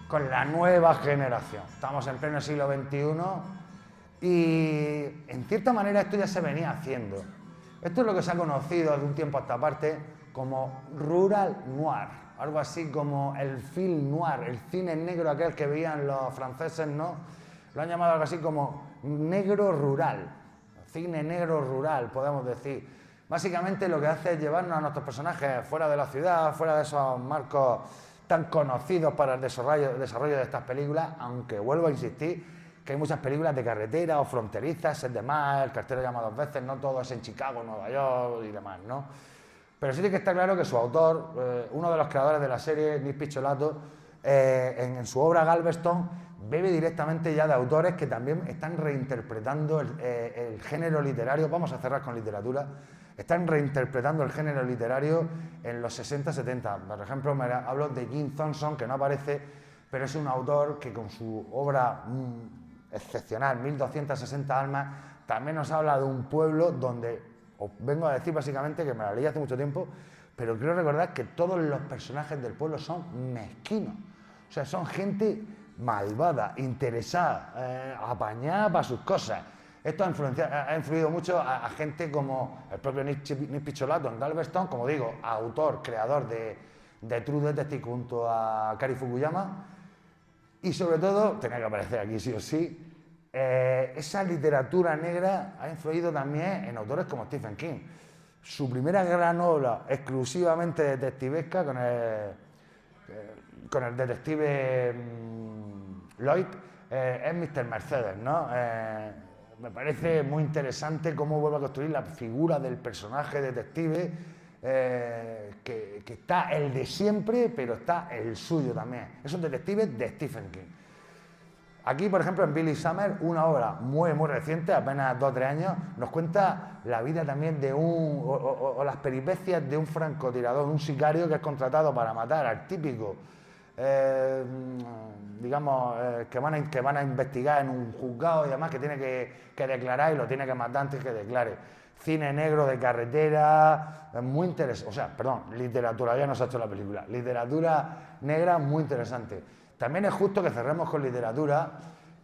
con la nueva generación. Estamos en pleno siglo XXI y en cierta manera esto ya se venía haciendo. Esto es lo que se ha conocido de un tiempo a esta parte como rural noir, algo así como el film noir, el cine negro aquel que veían los franceses, ¿no? Lo han llamado algo así como negro rural, cine negro rural, podemos decir. Básicamente lo que hace es llevarnos a nuestros personajes fuera de la ciudad, fuera de esos marcos tan conocidos para el desarrollo de estas películas, aunque vuelvo a insistir que hay muchas películas de carretera o fronterizas, es demás, El cartero llama dos veces, no todo es en Chicago, Nueva York y demás, ¿no? Pero sí que está claro que su autor, uno de los creadores de la serie, Nick Picciolato, en su obra Galveston, bebe directamente ya de autores que también están reinterpretando el género literario. Vamos a cerrar con literatura. Están reinterpretando el género literario en los 60-70. Por ejemplo, hablo de Jim Thompson, que no aparece, pero es un autor que con su obra excepcional, 1260 almas, también nos habla de un pueblo donde, os vengo a decir básicamente que me la leí hace mucho tiempo, pero quiero recordar que todos los personajes del pueblo son mezquinos. O sea, son gente malvada, interesada, apañada para sus cosas. Esto ha influido mucho a gente como el propio Nick Picciolato en Galveston, como digo, autor, creador de True Detective junto a Cary Fukuyama. Y sobre todo, tenía que aparecer aquí sí o sí, esa literatura negra ha influido también en autores como Stephen King. Su primera gran obra exclusivamente detectivesca con el detective Lloyd es Mr. Mercedes, ¿no? Me parece muy interesante cómo vuelve a construir la figura del personaje detective, que está el de siempre, pero está el suyo también. Es un detective de Stephen King. Aquí, por ejemplo, en Billy Summer, una obra muy, muy reciente, apenas 2 o 3 años, nos cuenta la vida también de o las peripecias de un francotirador, un sicario que es contratado para matar al típico, que van a investigar en un juzgado y demás, que tiene que declarar y lo tiene que matar antes que declare. Cine negro de carretera, muy interesante. O sea, perdón, literatura, ya no se ha hecho la película. Literatura negra muy interesante. También es justo que cerremos con literatura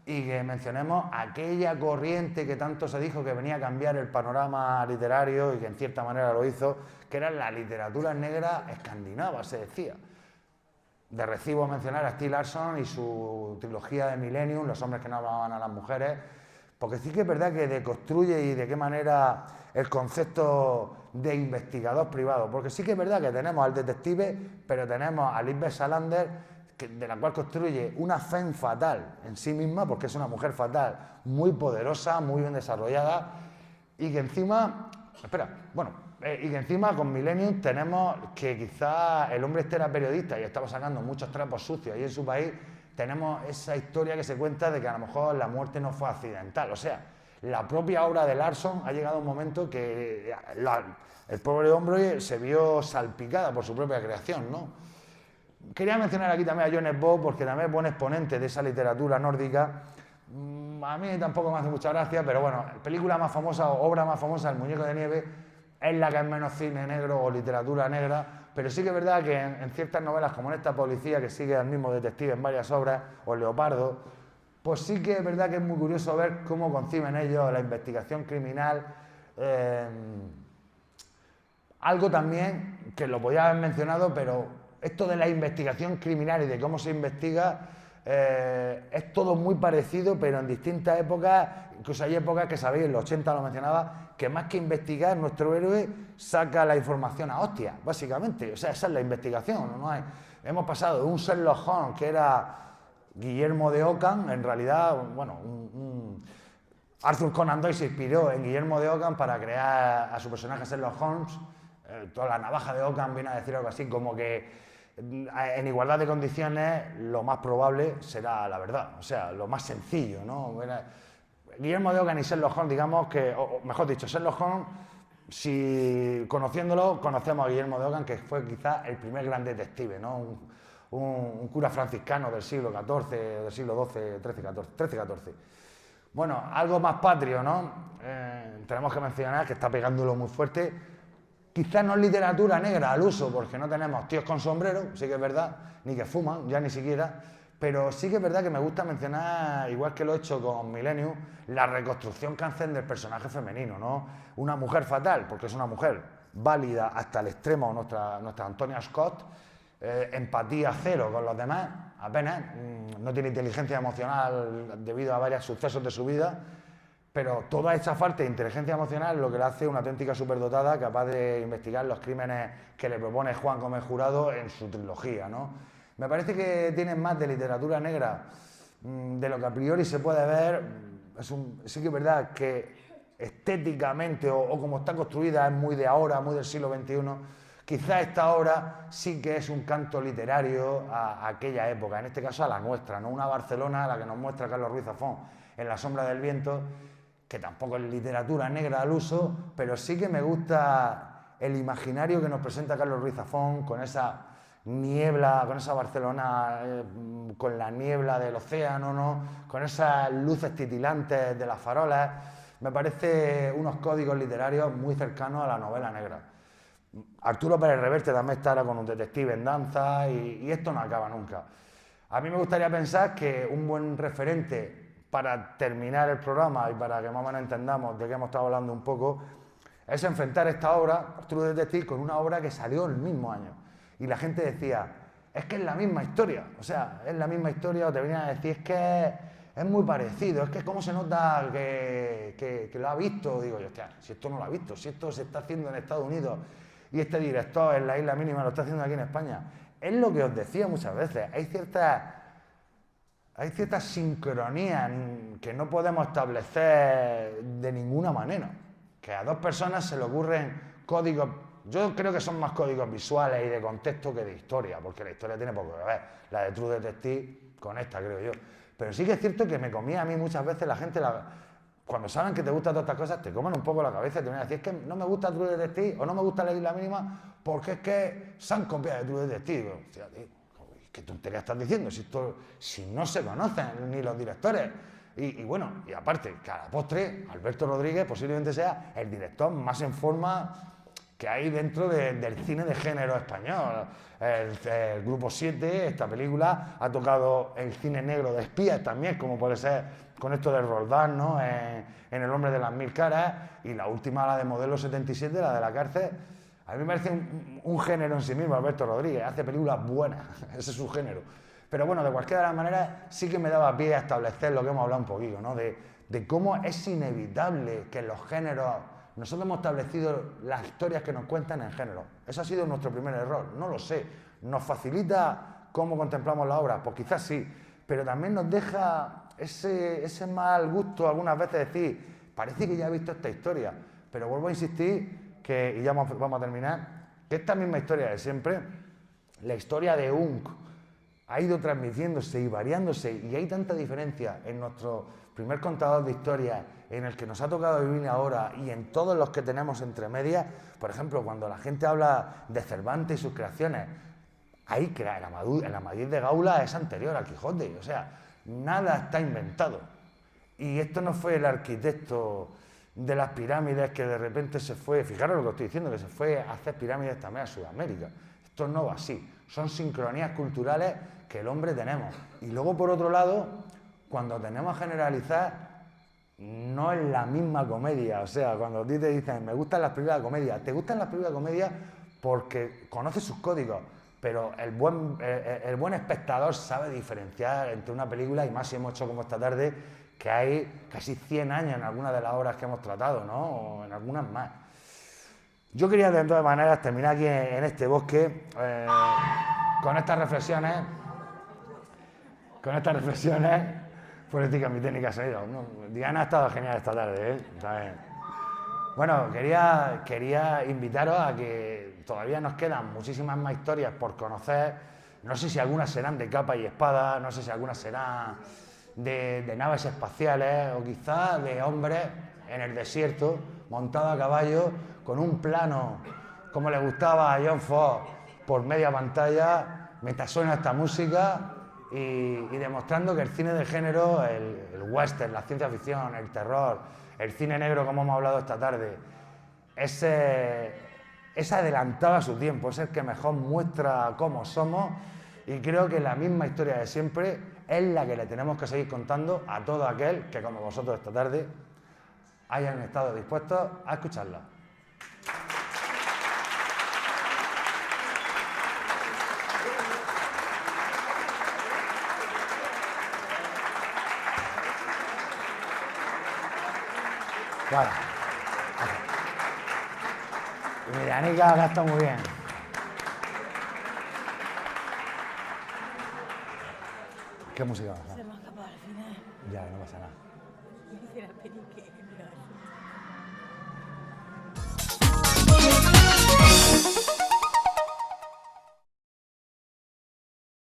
y que mencionemos aquella corriente que tanto se dijo que venía a cambiar el panorama literario y que en cierta manera lo hizo, que era la literatura negra escandinava, se decía. De recibo mencionar a Stieg Larsson y su trilogía de Millennium, Los hombres que no hablaban a las mujeres, porque sí que es verdad que deconstruye y de qué manera el concepto de investigador privado, porque sí que es verdad que tenemos al detective, pero tenemos a Lisbeth Salander, de la cual construye una femme fatal en sí misma, porque es una mujer fatal muy poderosa, muy bien desarrollada, y que encima, y que encima con Millennium tenemos que quizá el hombre este era periodista y estaba sacando muchos trapos sucios ahí en su país. Tenemos esa historia que se cuenta de que a lo mejor la muerte no fue accidental, o sea, La propia obra de Larson ha llegado a un momento que el pobre hombre se vio salpicada por su propia creación, ¿no? Quería mencionar aquí también a Jon Snow porque también es buen exponente de esa literatura nórdica. A mí tampoco me hace mucha gracia, pero bueno, película más famosa o obra más famosa, El muñeco de nieve, es la que es menos cine negro o literatura negra, pero sí que es verdad que en ciertas novelas, como en esta Policía, que sigue al mismo detective en varias obras, o El Leopardo, pues sí que es verdad que es muy curioso ver cómo conciben ellos la investigación criminal. Algo también que lo podía haber mencionado, pero esto de la investigación criminal y de cómo se investiga es todo muy parecido, pero en distintas épocas. Incluso hay épocas que, sabéis, en los 80 lo mencionaba, que más que investigar, nuestro héroe saca la información a hostia, básicamente. O sea, esa es la investigación. ¿No? Hemos pasado de un Sherlock Holmes que era Guillermo de Ockham, en realidad, bueno, Arthur Conan Doyle se inspiró en Guillermo de Ockham para crear a su personaje Sherlock Holmes. Toda la navaja de Ockham viene a decir algo así como que en igualdad de condiciones lo más probable será la verdad, o sea, lo más sencillo, ¿no? Guillermo de Ockham y Sherlock Holmes, digamos que, o mejor dicho, Sherlock Holmes, si conociéndolo, conocemos a Guillermo de Ockham, que fue quizás el primer gran detective, ¿no? Un cura franciscano del siglo XIV, del siglo XII, XIII. Bueno, algo más patrio, ¿no? Tenemos que mencionar que está pegándolo muy fuerte. Quizás no es literatura negra al uso, porque no tenemos tíos con sombrero, sí que es verdad, ni que fuman, ya ni siquiera, pero sí que es verdad que me gusta mencionar, igual que lo he hecho con Millennium, la reconstrucción que hacen del personaje femenino, ¿no? Una mujer fatal, porque es una mujer válida hasta el extremo, nuestra Antonia Scott, empatía cero con los demás, apenas, no tiene inteligencia emocional debido a varios sucesos de su vida. Pero toda esa falta de inteligencia emocional es lo que le hace una auténtica superdotada capaz de investigar los crímenes que le propone Juan Gómez Jurado en su trilogía, ¿no? Me parece que tiene más de literatura negra de lo que a priori se puede ver. Sí que es verdad que estéticamente o como está construida es muy de ahora, muy del siglo XXI. Quizá esta obra sí que es un canto literario a aquella época, en este caso a la nuestra, ¿no? Una Barcelona a la que nos muestra Carlos Ruiz Zafón en La sombra del viento, que tampoco es literatura negra al uso, pero sí que me gusta el imaginario que nos presenta Carlos Ruiz Zafón, con esa niebla, con esa Barcelona, con la niebla del océano, ¿no? Con esas luces titilantes de las farolas. Me parece unos códigos literarios muy cercanos a la novela negra. Arturo Pérez Reverte también está ahora con un detective en danza y esto no acaba nunca. A mí me gustaría pensar que un buen referente para terminar el programa y para que más o menos entendamos de qué hemos estado hablando un poco, es enfrentar esta obra, True Detective, con una obra que salió el mismo año. Y la gente decía, es que es la misma historia, o sea, es la misma historia, o te venían a decir, es que es muy parecido, es que cómo se nota que lo ha visto. Digo yo, hostia, si esto no lo ha visto, si esto se está haciendo en Estados Unidos y este director en la Isla Mínima lo está haciendo aquí en España. Es lo que os decía muchas veces, hay ciertas sincronías que no podemos establecer de ninguna manera. Que a dos personas se le ocurren códigos, yo creo que son más códigos visuales y de contexto que de historia, porque la historia tiene poco que ver. La de True Detective con esta, creo yo. Pero sí que es cierto que me comía a mí muchas veces la gente, cuando saben que te gustan todas estas cosas, te comen un poco la cabeza y te vienen a decir, es que no me gusta True Detective o no me gusta la Isla Mínima porque es que se han copiado de True Detective. O sea, tío, ¿qué tontería estás diciendo? Si no se conocen ni los directores. Y bueno, y aparte, que a la postre, Alberto Rodríguez posiblemente sea el director más en forma que hay dentro del cine de género español. El Grupo 7, esta película, ha tocado el cine negro de espías también, como puede ser con esto de Roldán, ¿no? En El hombre de las mil caras, y la última, la de Modelo 77, la de la cárcel. A mí me parece un género en sí mismo, Alberto Rodríguez, hace películas buenas, ese es su género. Pero bueno, de cualquiera de las maneras, sí que me daba pie a establecer lo que hemos hablado un poquito, ¿no? De cómo es inevitable que los géneros. Nosotros hemos establecido las historias que nos cuentan en género. Ese ha sido nuestro primer error, no lo sé. ¿Nos facilita cómo contemplamos la obra? Pues quizás sí, pero también nos deja ese mal gusto algunas veces de decir, parece que ya he visto esta historia, pero vuelvo a insistir y ya vamos a terminar, que esta misma historia de siempre, la historia de Unk, ha ido transmitiéndose y variándose, y hay tanta diferencia en nuestro primer contador de historias, en el que nos ha tocado vivir ahora y en todos los que tenemos entre medias. Por ejemplo, cuando la gente habla de Cervantes y sus creaciones, ahí el Amadís de Gaula es anterior a Quijote, o sea, nada está inventado. Y esto no fue el arquitecto de las pirámides que de repente se fue, fijaros lo que estoy diciendo, que se fue a hacer pirámides también a Sudamérica. Esto no va así, son sincronías culturales que el hombre tenemos. Y luego, por otro lado, cuando tenemos a generalizar, no es la misma comedia. O sea, cuando a ti te dicen, me gustan las películas de comedia, te gustan las películas de comedia porque conoces sus códigos, pero el buen espectador sabe diferenciar entre una película, y más si hemos hecho como esta tarde, que hay casi 100 años en algunas de las obras que hemos tratado, ¿no? O en algunas más. Yo quería, de todas maneras, terminar aquí en este bosque con estas reflexiones, política, mi técnica de sonido. Diana ha estado genial esta tarde, ¿eh? ¿Sabes? Bueno, quería invitaros a que todavía nos quedan muchísimas más historias por conocer. No sé si algunas serán de capa y espada, no sé si algunas serán de naves espaciales, o quizás de hombres en el desierto, montados a caballo, con un plano como le gustaba a John Ford, por media pantalla, mientras suena esta música, y demostrando que el cine de género, el western, la ciencia ficción, el terror, el cine negro, como hemos hablado esta tarde, es adelantado a su tiempo, es el que mejor muestra cómo somos, y creo que la misma historia de siempre es la que le tenemos que seguir contando a todo aquel que, como vosotros esta tarde, hayan estado dispuestos a escucharla. Bueno. Y mi Danica acá está muy bien. ¿Qué música vas a hacer? Se me ha escapado al final. Ya, no pasa nada. Me hice la peli que